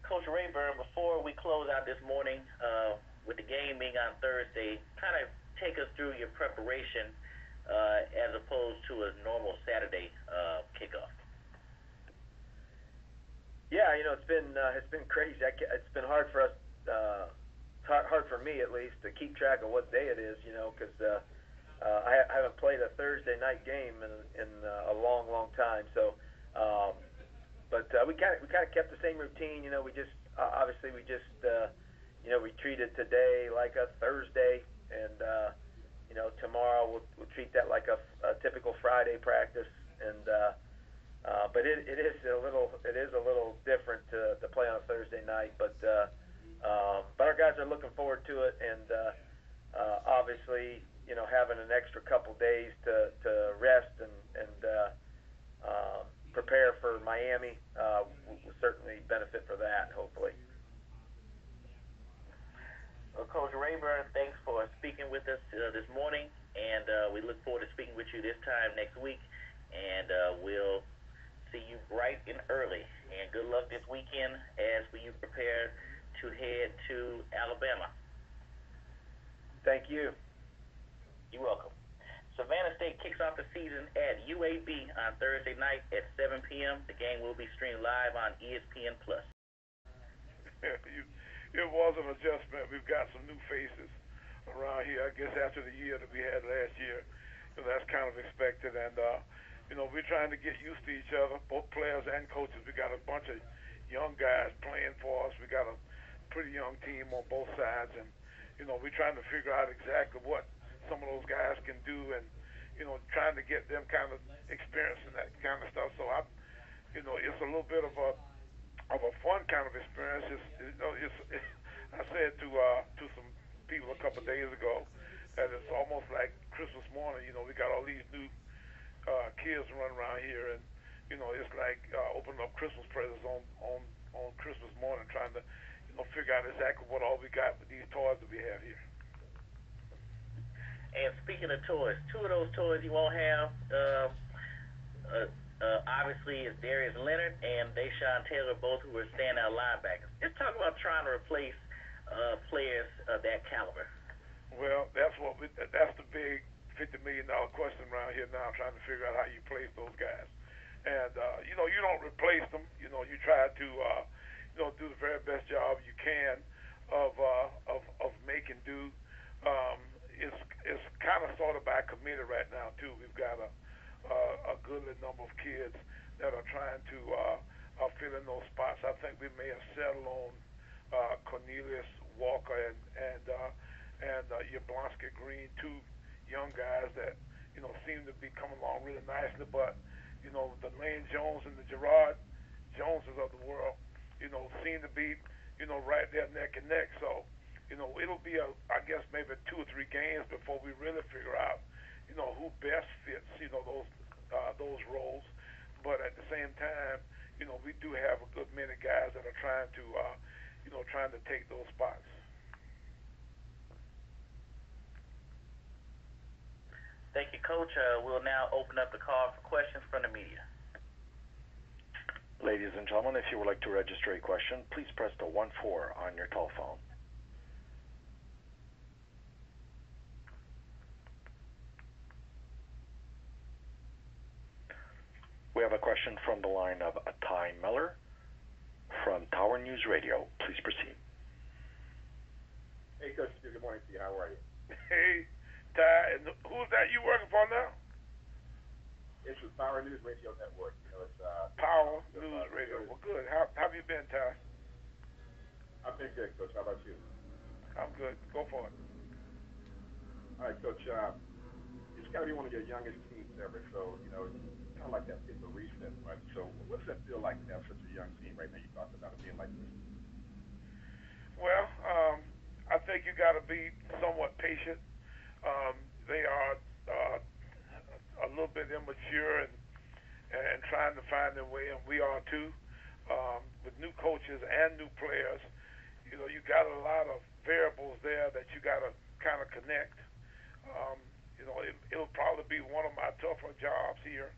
Coach Raeburn, before we close out this morning, with the game being on Thursday, kind of take us through your preparation as opposed to a normal Saturday kickoff. Yeah, it's been crazy. It's been hard for us, hard for me at least, to keep track of what day it is, because I haven't played a Thursday night game in a long time. So, but we kind of kept the same routine. We just we treated today like a Thursday, and tomorrow we'll treat that like a typical Friday practice, and but it is a little different to play on a Thursday night, but our guys are looking forward to it, and obviously having an extra couple days to rest and prepare for Miami will certainly benefit for that, hopefully. Well, Coach Raeburn, thanks for speaking with us this morning, and we look forward to speaking with you this time next week, and we'll see you bright and early. And good luck this weekend as you prepare to head to Alabama. Thank you. You're welcome. Savannah State kicks off the season at UAB on Thursday night at 7 p.m. The game will be streamed live on ESPN+. It was an adjustment. We've got some new faces around here, I guess, after the year that we had last year. That's kind of expected, and we're trying to get used to each other, both players and coaches. We got a bunch of young guys playing for us. We got a pretty young team on both sides, and we're trying to figure out exactly what some of those guys can do, and trying to get them kind of experiencing that kind of stuff. So it's a little bit of a fun kind of experience. I said to some people a couple of days ago that it's almost like Christmas morning. We got all these new kids running around here, and it's like opening up Christmas presents on Christmas morning, trying to figure out exactly what all we got with these toys that we have here. And speaking of toys, two of those toys you all have, obviously, is Darius Leonard and Deshaun Taylor, both who are standout linebackers. Just talk about trying to replace players of that caliber. Well, that's the big $50 million question around here now, trying to figure out how you place those guys. And you don't replace them. You try to do the very best job you can of making do. It's kind of sort of by committee right now too. We've got a goodly number of kids that are trying to fill in those spots. I think we may have settled on Cornelius Walker and Yablonsky Green, two young guys that seem to be coming along really nicely. But the Lane Jones and the Gerard Joneses of the world, seem to be right there neck and neck. So it'll be I guess maybe 2 or 3 games before we really figure out who best fits those roles. But at the same time, we do have a good many guys that are trying to take those spots. Thank you, Coach. We'll now open up the call for questions from the media. Ladies and gentlemen, if you would like to register a question, please press the 1-4 on your telephone. We have a question from the line of Ty Miller from Tower News Radio. Please proceed. Hey, Coach. Good morning to you. How are you? Hey, Ty. And who's that you working for now? It's the Power News Radio Network. It's Power News Radio. Well, good. How have you been, Ty? I've been good, Coach. How about you? I'm good. Go for it. All right, Coach. It's got to be one of your youngest teams ever, so it's kind of like that type of reset, right? So what does that feel like to have such a young team right now? You talked about it being like this. Well, I think you got to be somewhat patient. They are a little bit immature and trying to find their way, and we are too. With new coaches and new players, you got a lot of variables there that you got to kind of connect. It'll probably be one of my tougher jobs here.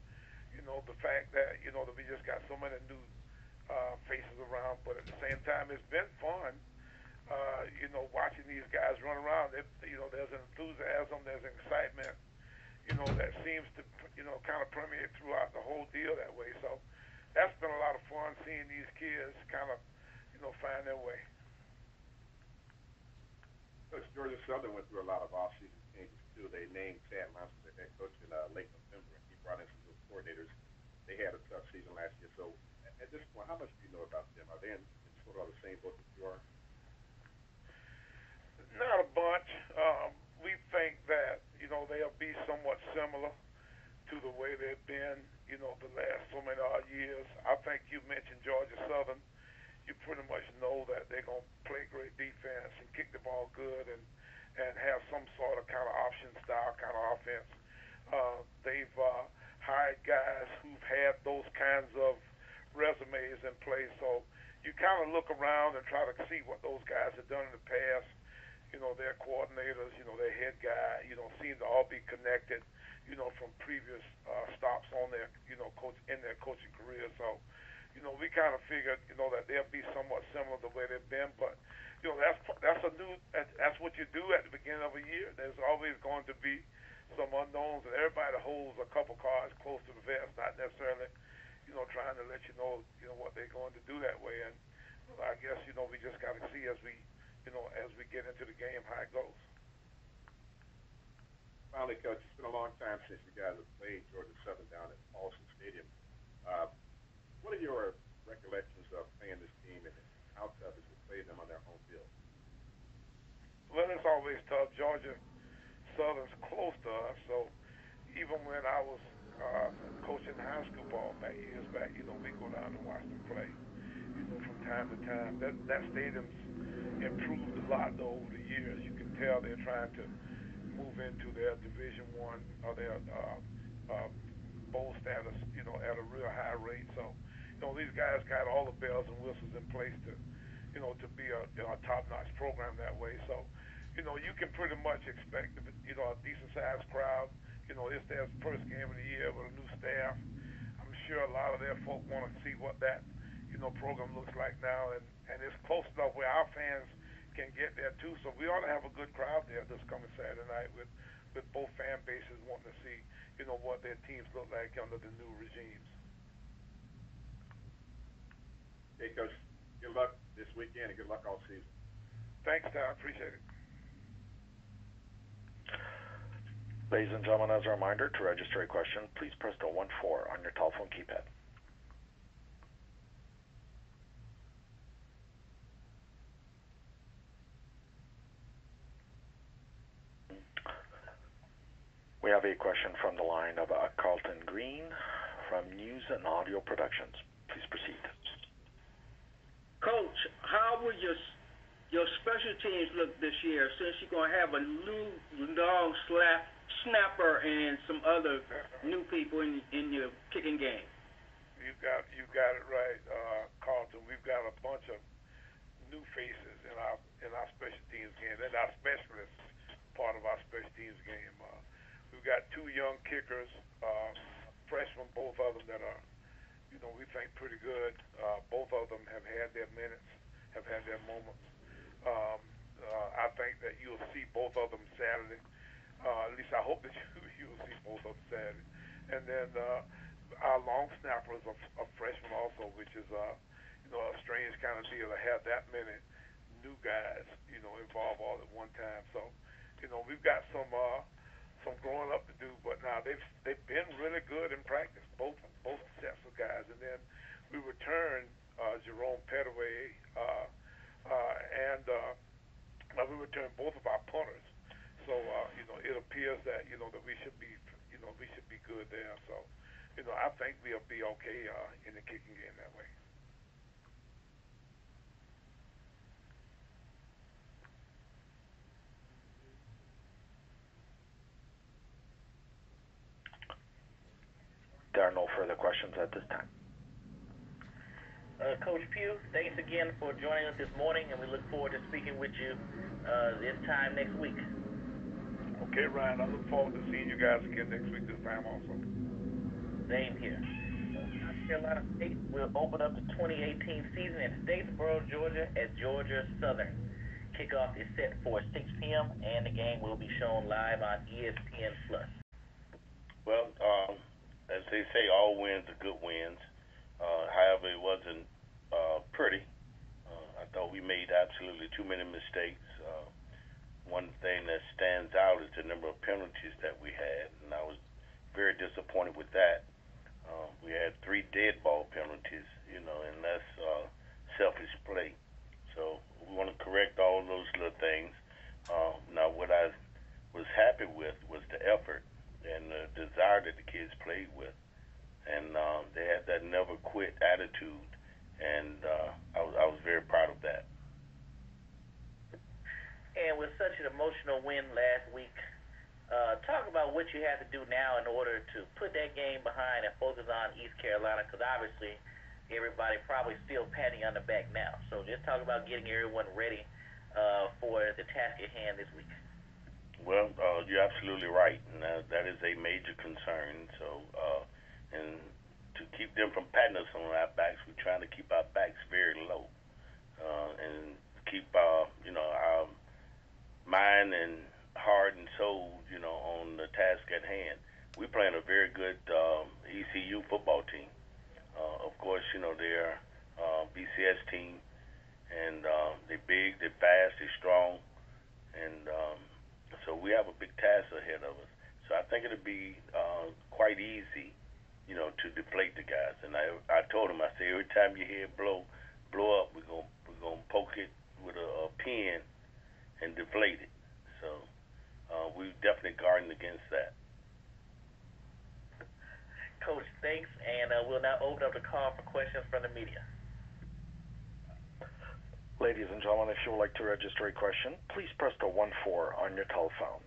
The fact that that we just got so many new faces around, but at the same time, it's been fun. Watching these guys run around. There's an enthusiasm, there's an excitement. That seems to kind of permeate throughout the whole deal that way. So that's been a lot of fun seeing these kids kind of find their way. Coach, Georgia Southern went through a lot of off-season changes too. They named Tad Monson their head coach in late November, and he brought in some new coordinators. They had a tough season last year. So at this point, how much do you know about them? Are they in sort of the same boat that you are? Not a bunch. We think that they'll be somewhat similar to the way they've been the last so many odd years. I think you mentioned Georgia Southern. You pretty much know that they're going to play great defense and kick the ball good and have some sort of kind of option style kind of offense. They've hired guys who've had those kinds of resumes in place. So you kind of look around and try to see what those guys have done in the past. Their coordinators, their head guy, seem to all be connected, from previous stops on their, coach in their coaching career. So, we kind of figured, that they'll be somewhat similar to the way they've been. But, that's what you do at the beginning of a year. There's always going to be some unknowns, and everybody holds a couple cards close to the vest, not necessarily, trying to let you know, what they're going to do that way. And I guess, we just got to see as we get into the game how it goes. Finally, Coach, it's been a long time since you guys have played Georgia Southern down at Paulson Stadium. What are your recollections of playing this team, and how tough is it to play them on their home field? Well, it's always tough. Georgia Southern's close to us, so even when I was coaching high school ball years back, we go down and watch them play, from time to time. That stadium's improved a lot though over the years. You can tell they're trying to move into their Division I or their bowl status, at a real high rate. So, these guys got all the bells and whistles in place to, to be a top-notch program that way. So, you can pretty much expect, a decent-sized crowd. It's their first game of the year with a new staff. I'm sure a lot of their folk want to see what that, program looks like now, and it's close enough where our fans can get there too. So we ought to have a good crowd there this coming Saturday night with both fan bases wanting to see, what their teams look like under the new regimes. Hey, Coach, good luck this weekend and good luck all season. Thanks, Tom. Appreciate it. Ladies and gentlemen, as a reminder, to register a question, please press the 1-4 on your telephone keypad. We have a question from the line of Carlton Green from News and Audio Productions. Please proceed. Coach, how will your special teams look this year since you're going to have a new long snapper and some other new people in your kicking game? You got it right, Carlton. We've got a bunch of new faces in our special teams game. They're our specialists, part of our special teams game. We've got two young kickers, freshmen, both of them that are, we think pretty good. Both of them have had their minutes, have had their moments. I think that you'll see both of them Saturday. At least I hope that you'll see both of them Saturday. And then our long snapper is a freshman also, which is a strange kind of deal to have that many new guys, involved all at one time. So, we've got some growing up to do, but now they've been really good in practice, both sets of guys. And then we return Jerome Petaway and we return both of our punters. So it appears that that we should be good there. So I think we'll be okay in the kicking game that way. There are no further questions at this time. Coach Pough, thanks again for joining us this morning, and we look forward to speaking with you this time next week. Okay, Ryan, I look forward to seeing you guys again next week this time also. Same here. South Carolina State will open up the 2018 season in Statesboro, Georgia at Georgia Southern. Kickoff is set for 6 p.m., and the game will be shown live on ESPN+. Well, as they say, all wins are good wins. However, it wasn't pretty. I thought we made absolutely too many mistakes. One thing that stands out is the number of penalties that we had, and I was very disappointed with that. We had 3 dead ball penalties, and that's selfish play. So we want to correct all those little things. Now, what I was happy with was the effort and the desire that the kids played with. And they had that never quit attitude, and I was very proud of that. And with such an emotional win last week, talk about what you have to do now in order to put that game behind and focus on East Carolina, because obviously everybody probably still patting you on the back now. So just talk about getting everyone ready for the task at hand this week. Well, you're absolutely right, and that is a major concern. So, and to keep them from patting us on our backs, we're trying to keep our backs very low, and keep our mind and heart and soul, on the task at hand. We're playing a very good ECU football team. Of course, they're BCS team, and they're big, they're fast, they're strong, and so we have a big task ahead of us. So I think it'll be quite easy, to deflate the guys. And I told them, I said, every time you hear it blow up, we're gonna poke it with a pin and deflate it. So we're definitely guarding against that. Coach, thanks, and we'll now open up the call for questions from the media. Ladies and gentlemen, if you would like to register a question, please press the 1-4 on your telephone.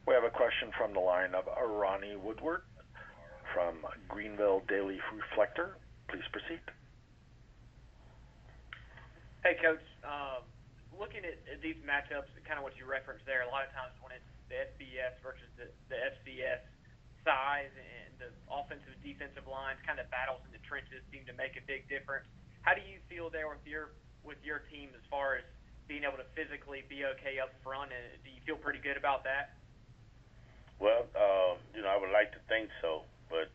We have a question from the line line of Ronnie Woodward from Greenville Daily Reflector. Please proceed. Hey, Coach. Looking at these matchups, kind of what you referenced there, a lot of times when it's the FBS versus the FCS, size and the offensive and defensive lines, kind of battles in the trenches seem to make a big difference. How do you feel there with your team as far as being able to physically be okay up front, and do you feel pretty good about that? Well, I would like to think so, but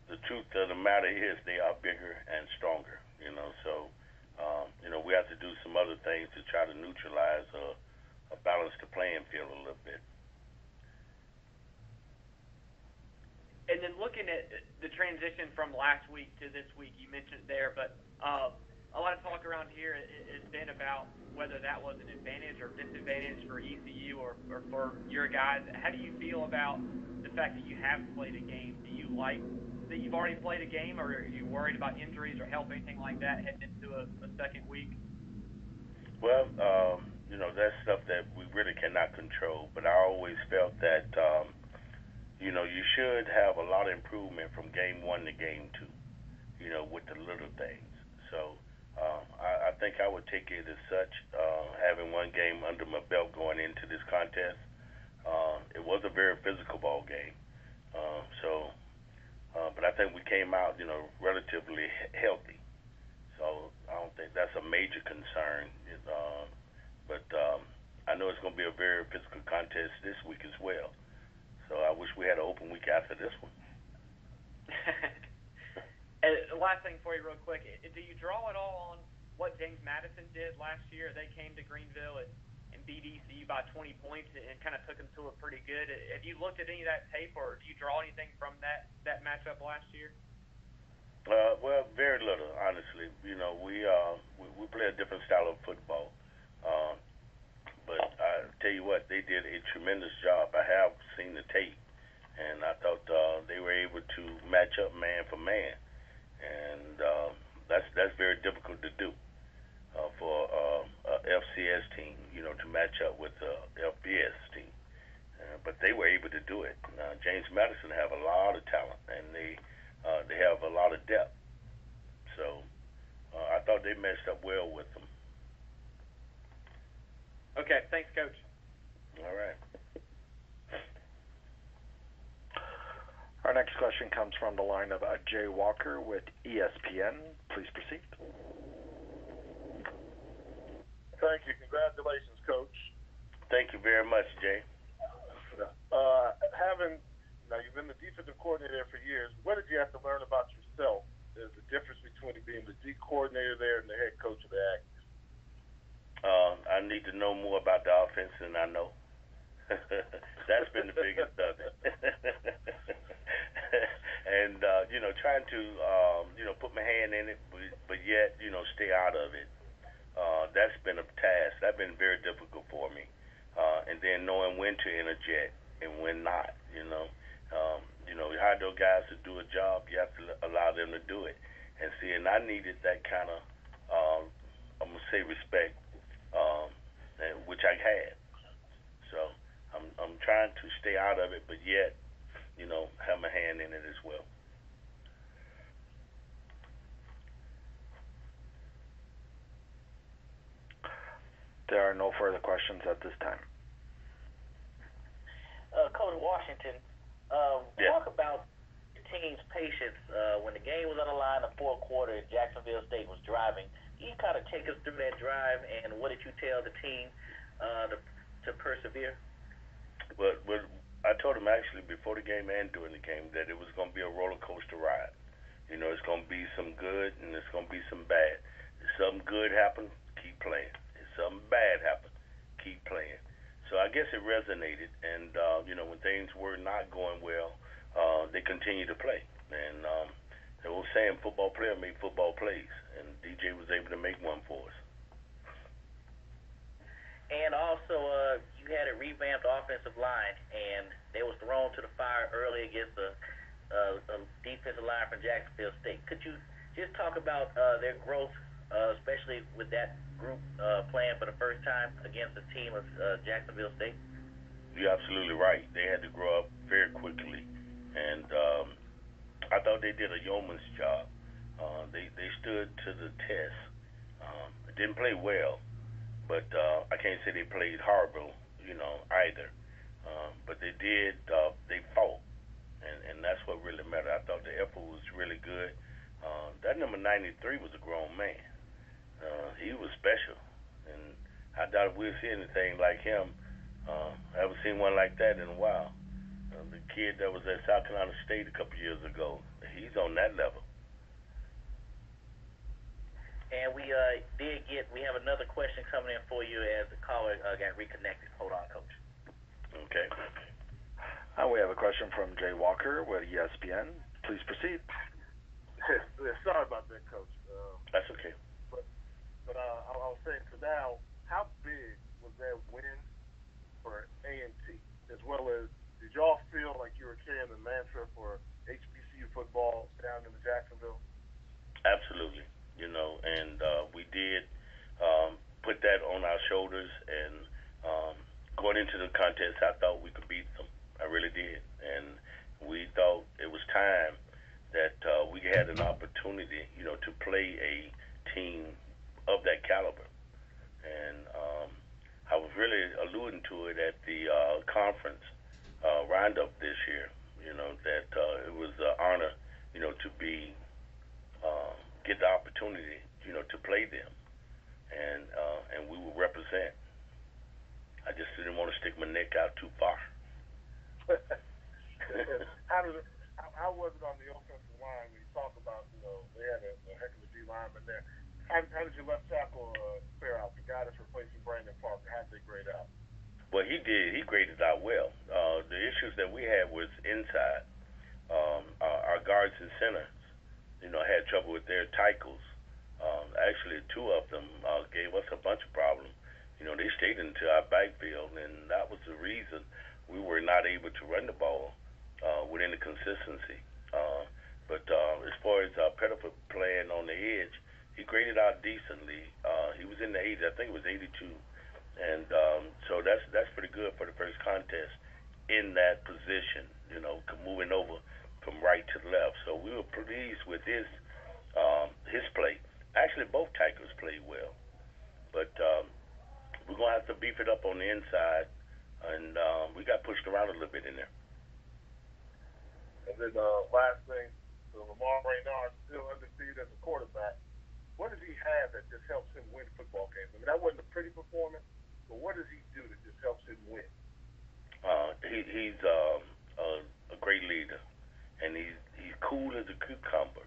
the truth of the matter is they are bigger and stronger, so we have to do some other things to try to neutralize or balance the playing field a little bit. And then looking at the transition from last week to this week, you mentioned there, but a lot of talk around here has been about whether that was an advantage or disadvantage for ECU or for your guys. How do you feel about the fact that you have played a game? Do you like that you've already played a game, or are you worried about injuries or health, anything like that, heading into a second week? Well, that's stuff that we really cannot control, but I always felt that, you should have a lot of improvement from game 1 to game 2, with the little things. So I think I would take it as such, having one game under my belt going into this contest. It was a very physical ball game. But I think we came out, relatively healthy. So I don't think that's a major concern. But I know it's going to be a very physical contest this week as well. So I wish we had an open week after this one. And last thing for you real quick, do you draw at all on what James Madison did last year? They came to Greenville and beat ECU by 20 points and kind of took them to a pretty good. Have you looked at any of that tape, or do you draw anything from that matchup last year? Well, very little, honestly. We play a different style of football. But I tell you what, they did a tremendous job. I have seen the tape, and I thought they were able to match up man for man, and that's very difficult to do for a FCS team, to match up with a FBS team. But they were able to do it. James Madison have a lot of talent, and they have a lot of depth. So I thought they matched up well with them. Okay, thanks, Coach. All right. Our next question comes from the line of Jay Walker with ESPN. Please proceed. Thank you. Congratulations, Coach. Thank you very much, Jay. Now you've been the defensive coordinator for years. What did you have to learn about yourself? There's a difference between being the D coordinator there and the head coach of the Aggies. I need to know more about the offense than I know. That's been the biggest of it. And, trying to, put my hand in it, but yet, stay out of it. That's been a task. That's been very difficult for me. And then knowing when to interject and when not, you hire those guys to do a job, you have to allow them to do it. And see, and I needed that kind of, I'm going to say respect, which I had. So I'm trying to stay out of it, but yet, have my hand in it as well. There are no further questions at this time. Coach Washington, talk about the team's patience when the game was on the line, the fourth quarter, and Jacksonville State was driving. Can you kind of take us through that drive, and what did you tell the team to persevere? Well, I told them actually before the game and during the game that it was going to be a roller coaster ride. It's going to be some good and it's going to be some bad. If something good happens, keep playing. If something bad happens, keep playing. So I guess it resonated, and when things were not going well, they continued to play. And the old saying, football player make football plays, and DJ was able to make one for us. And also, you had a revamped offensive line, and they was thrown to the fire early against a defensive line from Jacksonville State. Could you just talk about their growth, especially with that group playing for the first time against a team of Jacksonville State? you're absolutely right. They had to grow up very quickly, and I thought they did a yeoman's job. They stood to the test. Didn't play well, but I can't say they played horrible, either. But they did. They fought, and that's what really mattered. I thought the effort was really good. That number 93 was a grown man. He was special, and I doubt if we'll see anything like him. I haven't seen one like that in a while. The kid that was at South Carolina State a couple years ago, he's on that level. And we have another question coming in for you as the caller got reconnected. Hold on, Coach. Okay. We have a question from Jay Walker with ESPN. Please proceed. Sorry about that, Coach. That's okay. But I was saying, so now, how big was that win for A&T? As well as, did y'all feel like you were carrying the mantra for HBCU football down in Jacksonville? Absolutely. And we did put that on our shoulders, and going into the contest, I thought we could beat them. I really did. And we thought it was time that we had an opportunity, to play a team of that caliber. And I was really alluding to it at the conference roundup this year, that it was an honor, to be get the opportunity, to play them, and we will represent. I just didn't want to stick my neck out too far. How was it on the offensive line when you talk about, they had a heck of a D lineman there? How did your left tackle fare out? The guy that's replacing Brandon Parker, how did they grade out? Well, he did. He graded out well. The issues that we had was inside. Our guards and centers, had trouble with their tackles. Actually, two of them gave us a bunch of problems. They stayed into our backfield, and that was the reason we were not able to run the ball with any consistency. But as far as Pettiford playing on the edge, he graded out decently. He was in the 80s. I think it was 82. And so that's pretty good for the first contest in that position, moving over from right to left. So we were pleased with his play. Actually, both tackles played well. But we're going to have to beef it up on the inside, and we got pushed around a little bit in there. And then last thing, so Lamar Raynard still undefeated as a quarterback. What does he have that just helps him win football games? I mean, that wasn't a pretty performance, but what does he do that just helps him win? He's a great leader, and he's cool as a cucumber,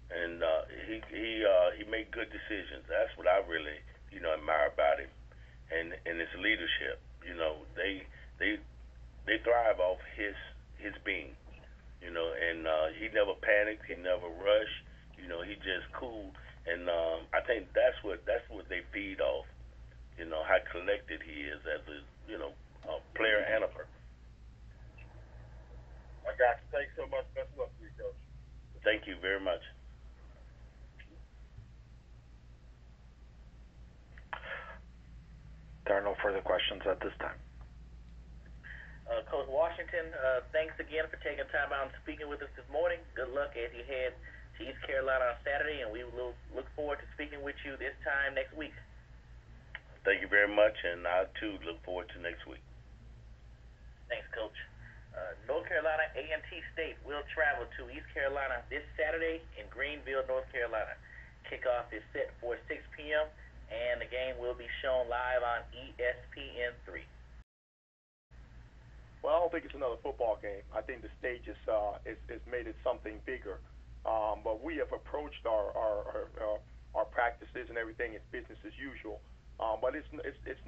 and he made good decisions. That's what I really admire about him, and his leadership. They thrive off his being, and he never panicked, he never rushed. He just cool, and I think that's what they feed off. How collected he is as a player and a person. I got you. Thanks so much. Best of luck to you, Coach. Thank you very much. There are no further questions at this time. Coach Washington, thanks again for taking time out and speaking with us this morning. Good luck as you head to East Carolina on Saturday, and we will look forward to speaking with you this time next week. Thank you very much, and I, too, look forward to next week. Thanks, Coach. North Carolina A&T State will travel to East Carolina this Saturday in Greenville, North Carolina. Kickoff is set for 6 p.m., and the game will be shown live on ESPN3. Well, I don't think it's another football game. I think the stage is made it something bigger. But we have approached our practices and everything as business as usual. But it's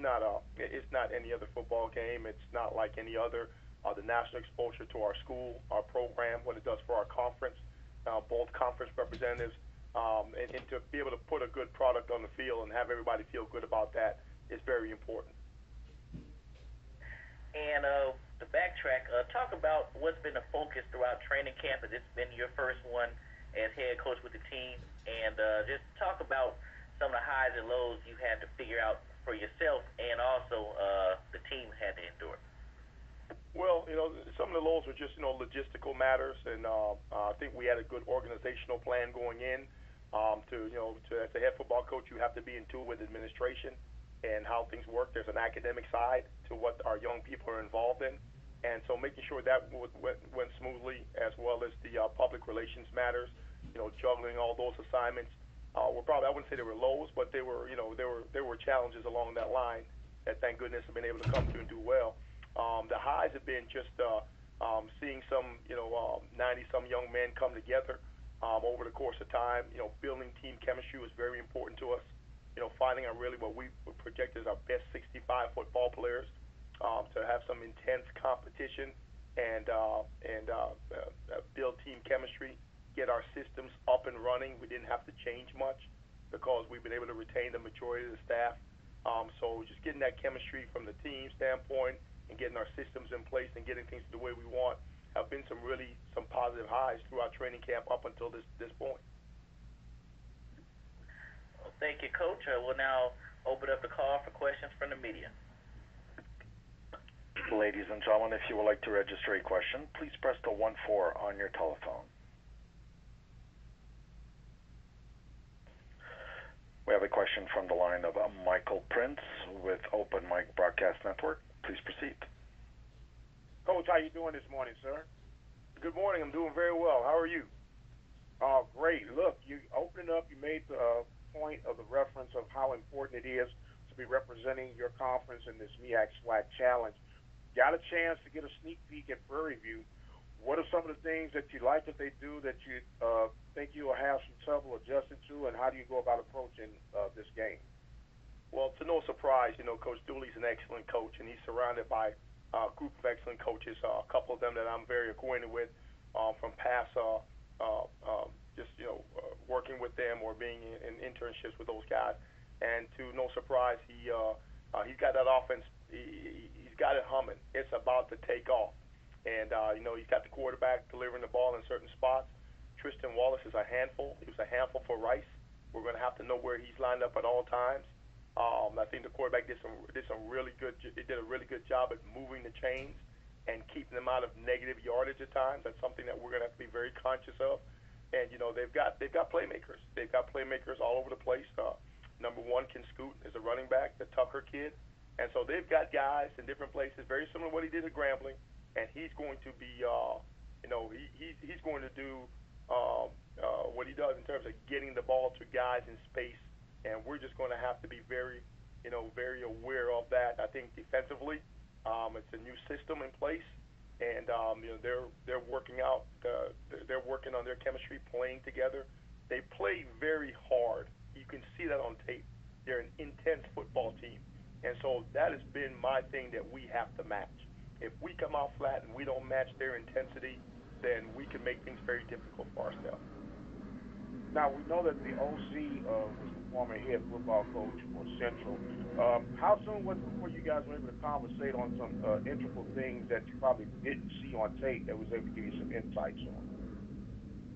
not any other football game. It's not like any other. The national exposure to our school, our program, what it does for our conference, both conference representatives, and to be able to put a good product on the field and have everybody feel good about that is very important. And to backtrack, talk about what's been the focus throughout training camp, as it's been your first one as head coach with the team, and just talk about some of the highs and lows you had to figure out for yourself and also the team had to endure. Well, some of the lows were just, logistical matters, and I think we had a good organizational plan going in. As the head football coach, you have to be in tune with administration and how things work. There's an academic side to what our young people are involved in, and so making sure that went smoothly, as well as the public relations matters. Juggling all those assignments were probably, I wouldn't say they were lows, but they were, there were challenges along that line that, thank goodness, have been able to come through and do well. The highs have been just seeing some, 90-some young men come together over the course of time. Building team chemistry was very important to us. Finding out really what we project as our best 65 football players to have some intense competition and build team chemistry, get our systems up and running. We didn't have to change much because we've been able to retain the majority of the staff. So just getting that chemistry from the team standpoint and getting our systems in place and getting things the way we want have been some positive highs throughout training camp up until this point. Well, thank you, Coach. We'll now open up the call for questions from the media. Ladies and gentlemen, if you would like to register a question, please press the 1-4 on your telephone. We have a question from the line of Michael Prince with Open Mic Broadcast Network. Please proceed. Coach, how you doing this morning, sir? Good morning. I'm doing very well. How are you? Great. Look, you opened up, you made the point of the reference of how important it is to be representing your conference in this Meac SWAC Challenge. Got a chance to get a sneak peek at Prairie View. What are some of the things that you like that they do that you think you will have some trouble adjusting to, and how do you go about approaching this game? Well, to no surprise, Coach Dooley's an excellent coach, and he's surrounded by a group of excellent coaches, a couple of them that I'm very acquainted with from past working with them or being in internships with those guys. And to no surprise, he's got that offense. He's got it humming. It's about to take off. And, he's got the quarterback delivering the ball in certain spots. Tristan Wallace is a handful. He was a handful for Rice. We're going to have to know where he's lined up at all times. I think the quarterback did a really good job at moving the chains and keeping them out of negative yardage at times. That's something that we're going to have to be very conscious of. And, they've got playmakers. They've got playmakers all over the place. Number one, Ken Scoot is a running back, the Tucker kid. And so they've got guys in different places, very similar to what he did at Grambling. And he's going to be, he's going to do what he does in terms of getting the ball to guys in space. And we're just going to have to be very, very aware of that. I think defensively, it's a new system in place, and they're working out. They're working on their chemistry, playing together. They play very hard. You can see that on tape. They're an intense football team, and so that has been my thing that we have to match. If we come out flat and we don't match their intensity, then we can make things very difficult for ourselves. Now, we know that the OC was the former head football coach for Central. How soon was it before you guys were able to conversate on some integral things that you probably didn't see on tape that was able to give you some insights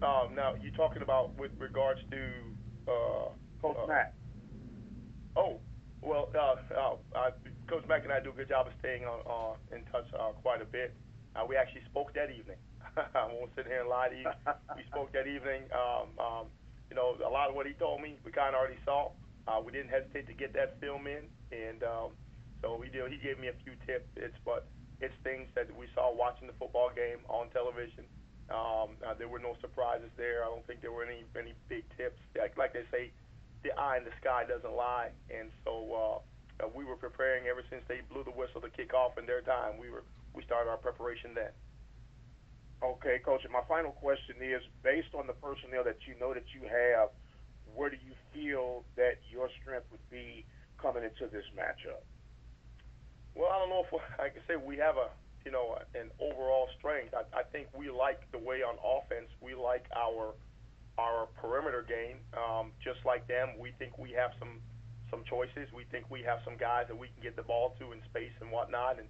on? Now, you're talking about with regards to Coach Mack. Oh, well, Coach Mack and I do a good job of staying in touch quite a bit. We actually spoke that evening. I won't sit here and lie to you. We spoke that evening. A lot of what he told me, we kind of already saw. We didn't hesitate to get that film in, and so he did. He gave me a few tips. It's things that we saw watching the football game on television. There were no surprises there. I don't think there were any big tips. Like they say, the eye in the sky doesn't lie, and so we were preparing ever since they blew the whistle to kick off in their time. We started our preparation then. Okay, Coach, and my final question is, based on the personnel that you know that you have, where do you feel that your strength would be coming into this matchup? Well, I don't know if I can say we have an overall strength. I think we like the way on offense we like our perimeter game. Just like them, we think we have some choices. We think we have some guys that we can get the ball to in space and whatnot, and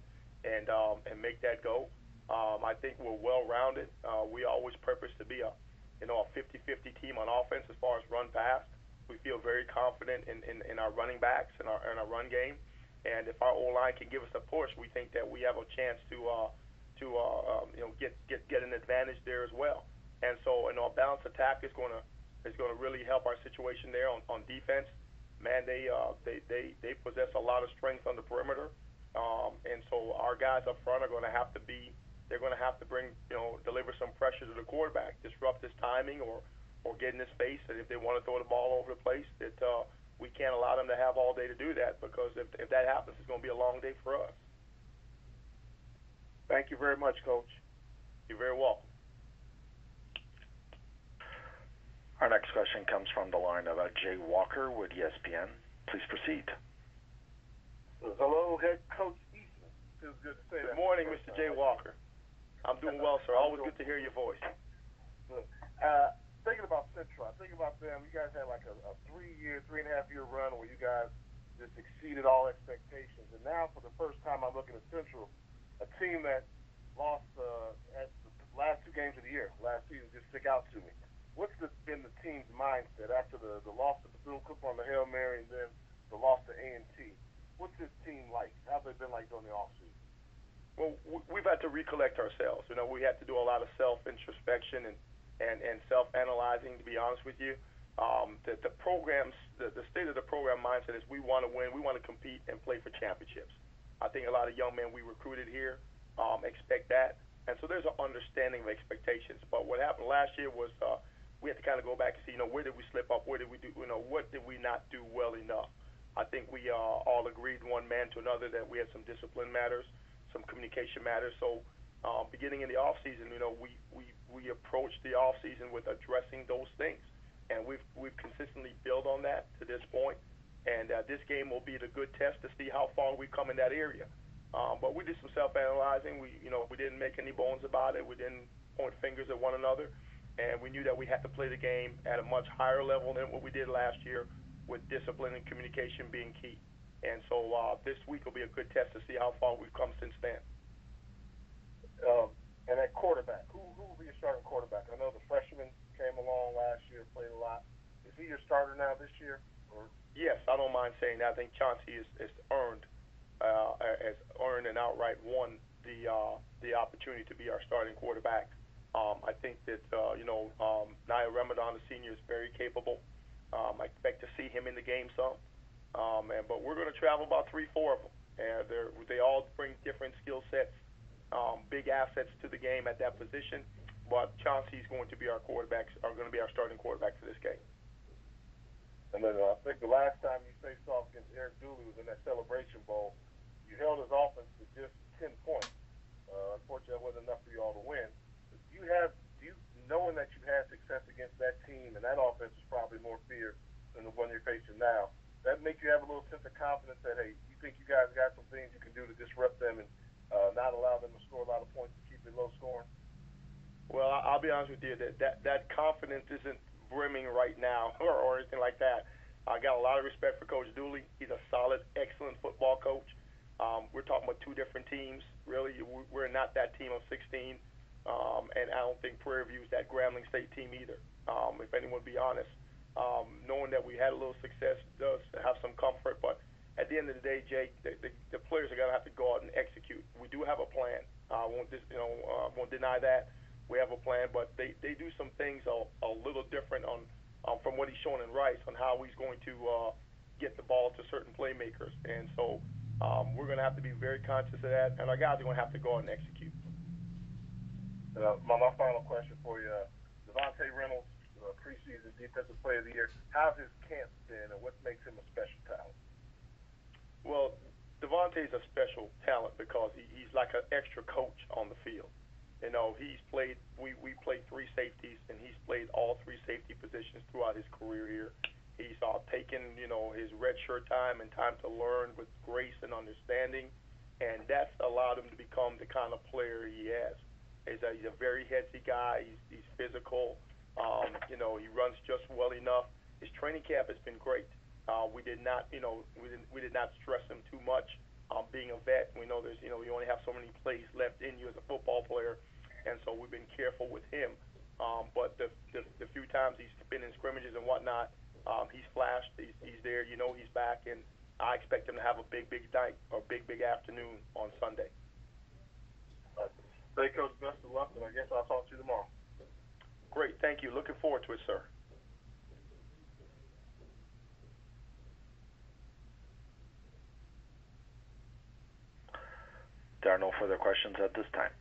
make that go. I think we're well-rounded. We always purpose to be a 50-50 team on offense as far as run pass. We feel very confident in our running backs and our run game. And if our O-line can give us a push, we think that we have a chance to get an advantage there as well. And so, our balanced attack is going to really help our situation there on defense. Man, they possess a lot of strength on the perimeter, and so our guys up front are going to have to deliver some pressure to the quarterback, disrupt his timing or get in his face. And if they want to throw the ball over the place, that we can't allow them to have all day to do that, because if that happens, it's going to be a long day for us. Thank you very much, Coach. You're very welcome. Our next question comes from the line of Jay Walker with ESPN. Please proceed. Hello, Head Coach Eastman. Feels good to say that. Good morning, Mr. Jay Walker. I'm doing well, sir. Always good to hear your voice. Good. Thinking about Central, I think about them. You guys had like a 3.5-year run where you guys just exceeded all expectations. And now, for the first time, I'm looking at Central, a team that lost at the last 2 games of the year, last season, just stick out to me. What's been the team's mindset after the loss to Bethune-Cookman on the Hail Mary and then the loss to A&T? What's this team like? How have they been like during the offseason? Well, we've had to recollect ourselves. We had to do a lot of self-introspection and self-analyzing, to be honest with you. The programs, the state of the program mindset is we want to win, we want to compete and play for championships. I think a lot of young men we recruited here expect that. And so there's an understanding of expectations. But what happened last year was we had to kind of go back and see, where did we slip up? Where did we do, what did we not do well enough? I think we all agreed, one man to another, that we had some discipline matters, some communication matters. So beginning in the off season, we approached the off season with addressing those things, and we've consistently built on that to this point. And this game will be the good test to see how far we come in that area. But we did some self-analyzing. We didn't make any bones about it. We didn't point fingers at one another, and we knew that we had to play the game at a much higher level than what we did last year, with discipline and communication being key. And so this week will be a good test to see how far we've come since then. And at quarterback, who will be your starting quarterback? I know the freshman came along last year, played a lot. Is he your starter now this year? Or? Yes, I don't mind saying that. I think Chauncey has earned and outright won the opportunity to be our starting quarterback. I think that Naya Ramadan, the senior, is very capable. I expect to see him in the game some. But we're going to travel about 3-4 of them, and they all bring different skill sets, big assets to the game at that position. But Chauncey's going to be our starting quarterback for this game. And then I think the last time you faced off against Erik Dooley was in that Celebration Bowl. You held his offense to just 10 points. Unfortunately, that wasn't enough for you all to win. But knowing that you've had success against that team, and that offense is probably more feared than the one you're facing now, that make you have a little sense of confidence that, hey, you think you guys got some things you can do to disrupt them and not allow them to score a lot of points and keep it low scoring? Well, I'll be honest with you, that confidence isn't brimming right now or anything like that. I got a lot of respect for Coach Dooley. He's a solid, excellent football coach. We're talking about 2 different teams. Really, we're not that team of 16, and I don't think Prairie View's that Grambling State team either, if anyone would be honest. Knowing that we had a little success does have some comfort, but at the end of the day, Jake, the players are going to have to go out and execute. We do have a plan. I won't deny that. We have a plan, but they do some things a little different from what he's shown in Rice on how he's going to get the ball to certain playmakers. And so we're going to have to be very conscious of that, and our guys are going to have to go out and execute. My final question for you, Devontae Reynolds, preseason Defensive Player of the Year. How's his camp been, and what makes him a special talent? Well, Devontae's a special talent because he's like an extra coach on the field. He's played. We played 3 safeties, and he's played all 3 safety positions throughout his career here. He's taken his redshirt time and time to learn with grace and understanding, and that's allowed him to become the kind of player he is. He's a very headsy guy. He's physical. He runs just well enough. His training camp has been great. We did not stress him too much. Being a vet, we know you only have so many plays left in you as a football player, and so we've been careful with him. But the few times he's been in scrimmages and whatnot, he's flashed. He's there. He's back, and I expect him to have a big night or big afternoon on Sunday. So I'll talk to you tomorrow. Great. Thank you. Looking forward to it, sir. There are no further questions at this time.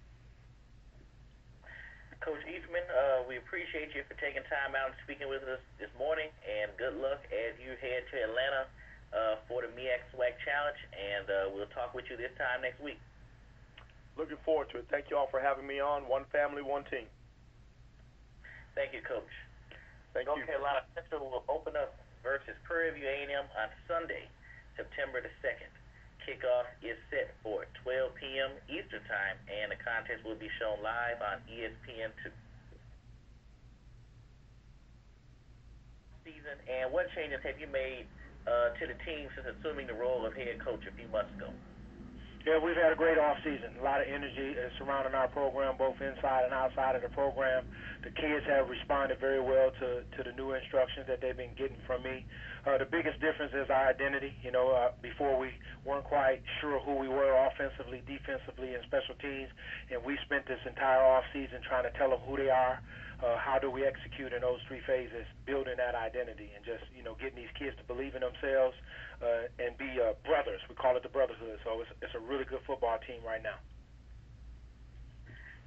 Coach Eastman, we appreciate you for taking time out and speaking with us this morning, and good luck as you head to Atlanta for the Meac Swag Challenge, and we'll talk with you this time next week. Looking forward to it. Thank you all for having me on. One family, one team. Thank you, Coach. Thank North you. Carolina Central will open up versus Prairie View A&M on Sunday, September the 2nd. Kickoff is set for 12 p.m. Eastern Time, and the contest will be shown live on ESPN2. Season, and what changes have you made to the team since assuming the role of head coach a few months ago? Yeah, we've had a great off season. A lot of energy surrounding our program, both inside and outside of the program. The kids have responded very well to the new instructions that they've been getting from me. The biggest difference is our identity. Before we weren't quite sure who we were offensively, defensively, and special teams, and we spent this entire off season trying to tell them who they are. How do we execute in those three phases, building that identity, and just getting these kids to believe in themselves and be brothers. We call it the brotherhood. So it's a really good football team right now.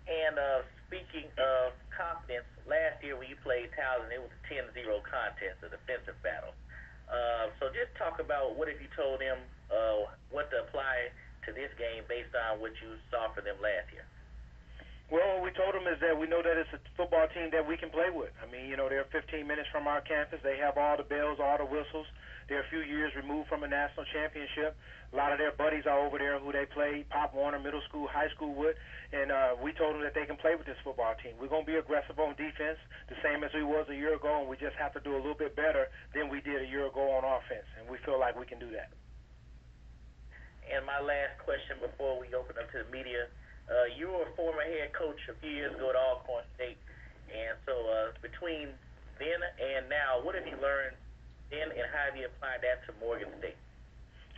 And speaking of confidence, last year when you played Towson, it was a 10-0 contest, a defensive battle. So just talk about what have you told them, what to apply to this game based on what you saw for them last year. Well, what we told them is that we know that it's a football team that we can play with. I mean, they're 15 minutes from our campus. They have all the bells, all the whistles. They're a few years removed from a national championship. A lot of their buddies are over there who they played Pop Warner Middle School, high school with, and we told them that they can play with this football team. We're going to be aggressive on defense, the same as we was a year ago, and we just have to do a little bit better than we did a year ago on offense, and we feel like we can do that. And my last question before we open up to the media, you were a former head coach a few years ago at Alcorn State, and so between then and now, what have you learned then, and how have you applied that to Morgan State?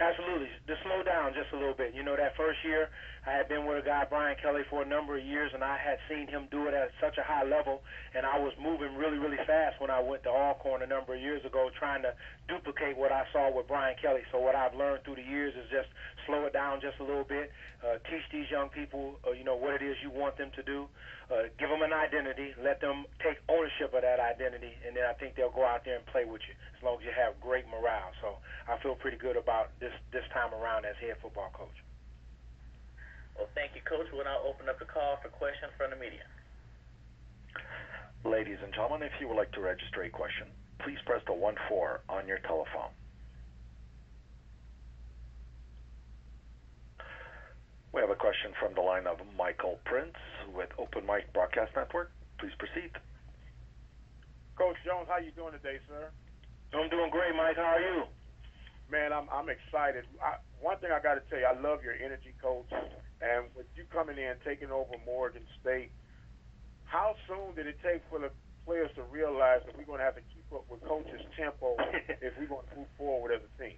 Absolutely. To slow down just a little bit. That first year, I had been with a guy, Brian Kelly, for a number of years, and I had seen him do it at such a high level, and I was moving really, really fast when I went to Alcorn a number of years ago trying to duplicate what I saw with Brian Kelly. So what I've learned through the years is just slow it down just a little bit, teach these young people, what it is you want them to do, give them an identity, let them take ownership of that identity, and then I think they'll go out there and play with you as long as you have great morale. So I feel pretty good about this time around as head football coach. Well, thank you, Coach. We'll now open up the call for questions from the media. Ladies and gentlemen, if you would like to register a question, please press the 1-4 on your telephone. We have a question from the line of Michael Prince with Open Mic Broadcast Network. Please proceed. Coach Jones, how you doing today, sir? I'm doing great, Mike. How are you? Man, I'm excited. One thing I got to tell you, I love your energy, Coach. And with you coming in, taking over Morgan State, how soon did it take for the players to realize that we're going to have to keep up with Coach's tempo if we're going to move forward as a team?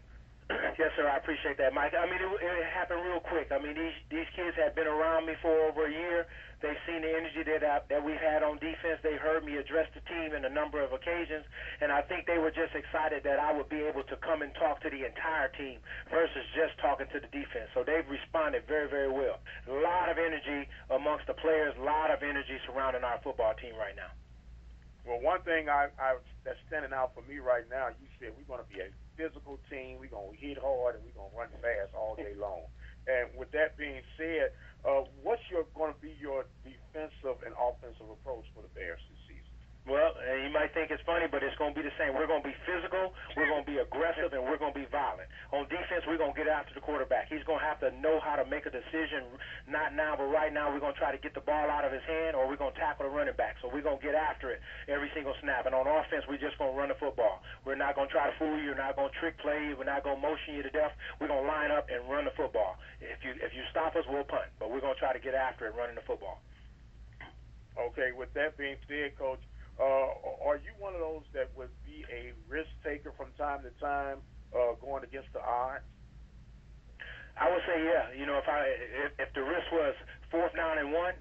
Yes, sir. I appreciate that, Mike. I mean, it happened real quick. I mean, these kids have been around me for over a year. They've seen the energy that we've had on defense. They heard me address the team in a number of occasions, and I think they were just excited that I would be able to come and talk to the entire team versus just talking to the defense. So they've responded very, very well. A lot of energy amongst the players, a lot of energy surrounding our football team right now. Well, one thing that's standing out for me right now, you said we're going to be a physical team, we're going to hit hard, and we're going to run fast all day long. And with that being said, what's going to be your defensive and offensive approach for the Bears this season? Well, you might think it's funny, but it's going to be the same. We're going to be physical, we're going to be aggressive, and we're going to be violent. On defense, we're going to get after the quarterback. He's going to have to know how to make a decision, not now, but right now we're going to try to get the ball out of his hand, or we're going to tackle the running back. So we're going to get after it every single snap. And on offense, we're just going to run the football. We're not going to try to fool you. We're not going to trick play you. We're not going to motion you to death. We're going to line up and run the football. If you stop us, we'll punt. But we're going to try to get after it running the football. Okay, with that being said, Coach, are you one of those that would be a risk taker from time to time, going against the odds? I would say, yeah. If the risk was 4th down and 1,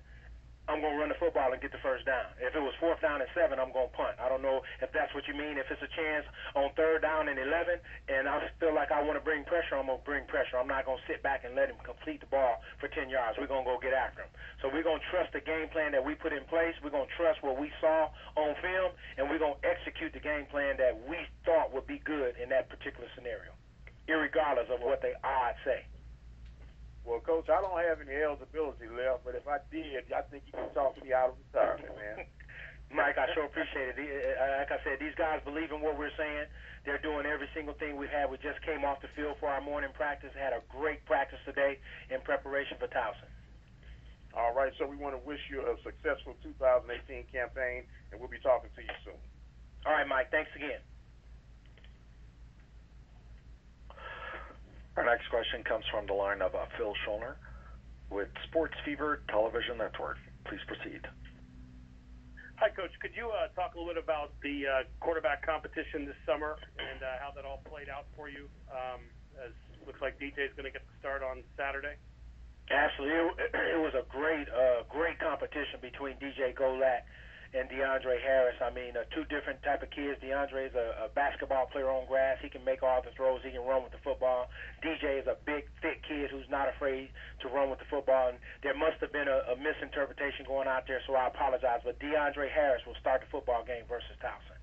I'm going to run the football and get the first down. If it was 4th down and 7, I'm going to punt. I don't know if that's what you mean. If it's a chance on 3rd down and 11 and I feel like I want to bring pressure, I'm going to bring pressure. I'm not going to sit back and let him complete the ball for 10 yards. We're going to go get after him. So we're going to trust the game plan that we put in place. We're going to trust what we saw on film, and we're going to execute the game plan that we thought would be good in that particular scenario, irregardless of what the odds say. Well, Coach, I don't have any eligibility left, but if I did, I think you can talk me out of retirement, man. Mike, I sure appreciate it. Like I said, these guys believe in what we're saying. They're doing every single thing we've had. We just came off the field for our morning practice, had a great practice today in preparation for Towson. All right, so we want to wish you a successful 2018 campaign, and we'll be talking to you soon. All right, Mike, thanks again. Our next question comes from the line of Phil Schulner with Sports Fever Television Network. Please proceed. Hi, Coach. Could you talk a little bit about the quarterback competition this summer and how that all played out for you? As looks like DJ is going to get the start on Saturday. Absolutely, it was a great competition between DJ Golat and DeAndre Harris. I mean, two different type of kids. DeAndre is a basketball player on grass. He can make all the throws. He can run with the football. DJ is a big, thick kid who's not afraid to run with the football. And there must have been a misinterpretation going out there, so I apologize. But DeAndre Harris will start the football game versus Towson.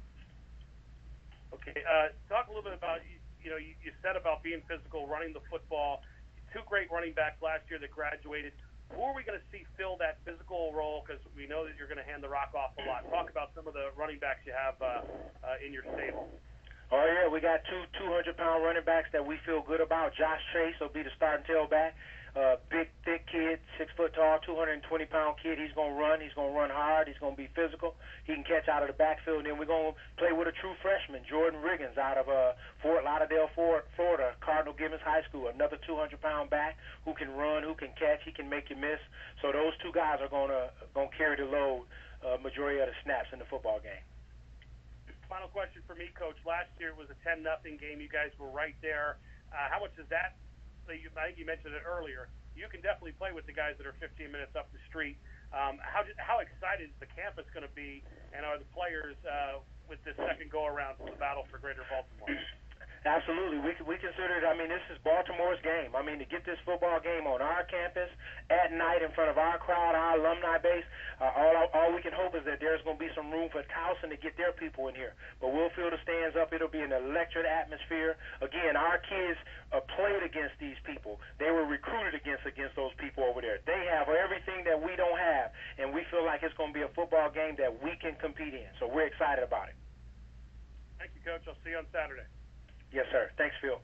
Okay. Talk a little bit about, you said about being physical, running the football. Two great running backs last year that graduated. Who are we going to see fill that physical role? Because we know that you're going to hand the rock off a lot. Talk about some of the running backs you have in your stable. Oh, yeah, we got two 200-pound running backs that we feel good about. Josh Chase will be the starting tailback. Big, thick kid, 6 foot tall, 220-pound kid. He's going to run. He's going to run hard. He's going to be physical. He can catch out of the backfield. And then we're going to play with a true freshman, Jordan Riggins, out of Fort Lauderdale, Florida, Cardinal Gibbons High School. Another 200-pound back who can run, who can catch. He can make you miss. So those two guys are going to carry the load majority of the snaps in the football game. Final question for me, Coach. Last year it was a 10-0 game. You guys were right there. How much is that? I think you mentioned it earlier. You can definitely play with the guys that are 15 minutes up the street. How excited is the campus going to be, and are the players with this second go-around for the battle for Greater Baltimore? Absolutely. We consider it, this is Baltimore's game. To get this football game on our campus at night in front of our crowd, our alumni base, all we can hope is that there's going to be some room for Towson to get their people in here. But we'll fill the stands up. It'll be an electric atmosphere. Again, our kids played against these people. They were recruited against those people over there. They have everything that we don't have, and we feel like it's going to be a football game that we can compete in. So we're excited about it. Thank you, Coach. I'll see you on Saturday. Yes, sir. Thanks, Phil.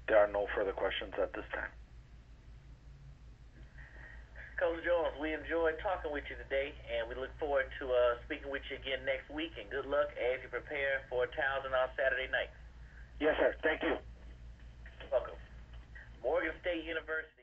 There are no further questions at this time. Coach Jones, we enjoyed talking with you today, and we look forward to speaking with you again next week. And good luck as you prepare for Towson on Saturday night. Yes, sir. Thank you. Welcome. Morgan State University.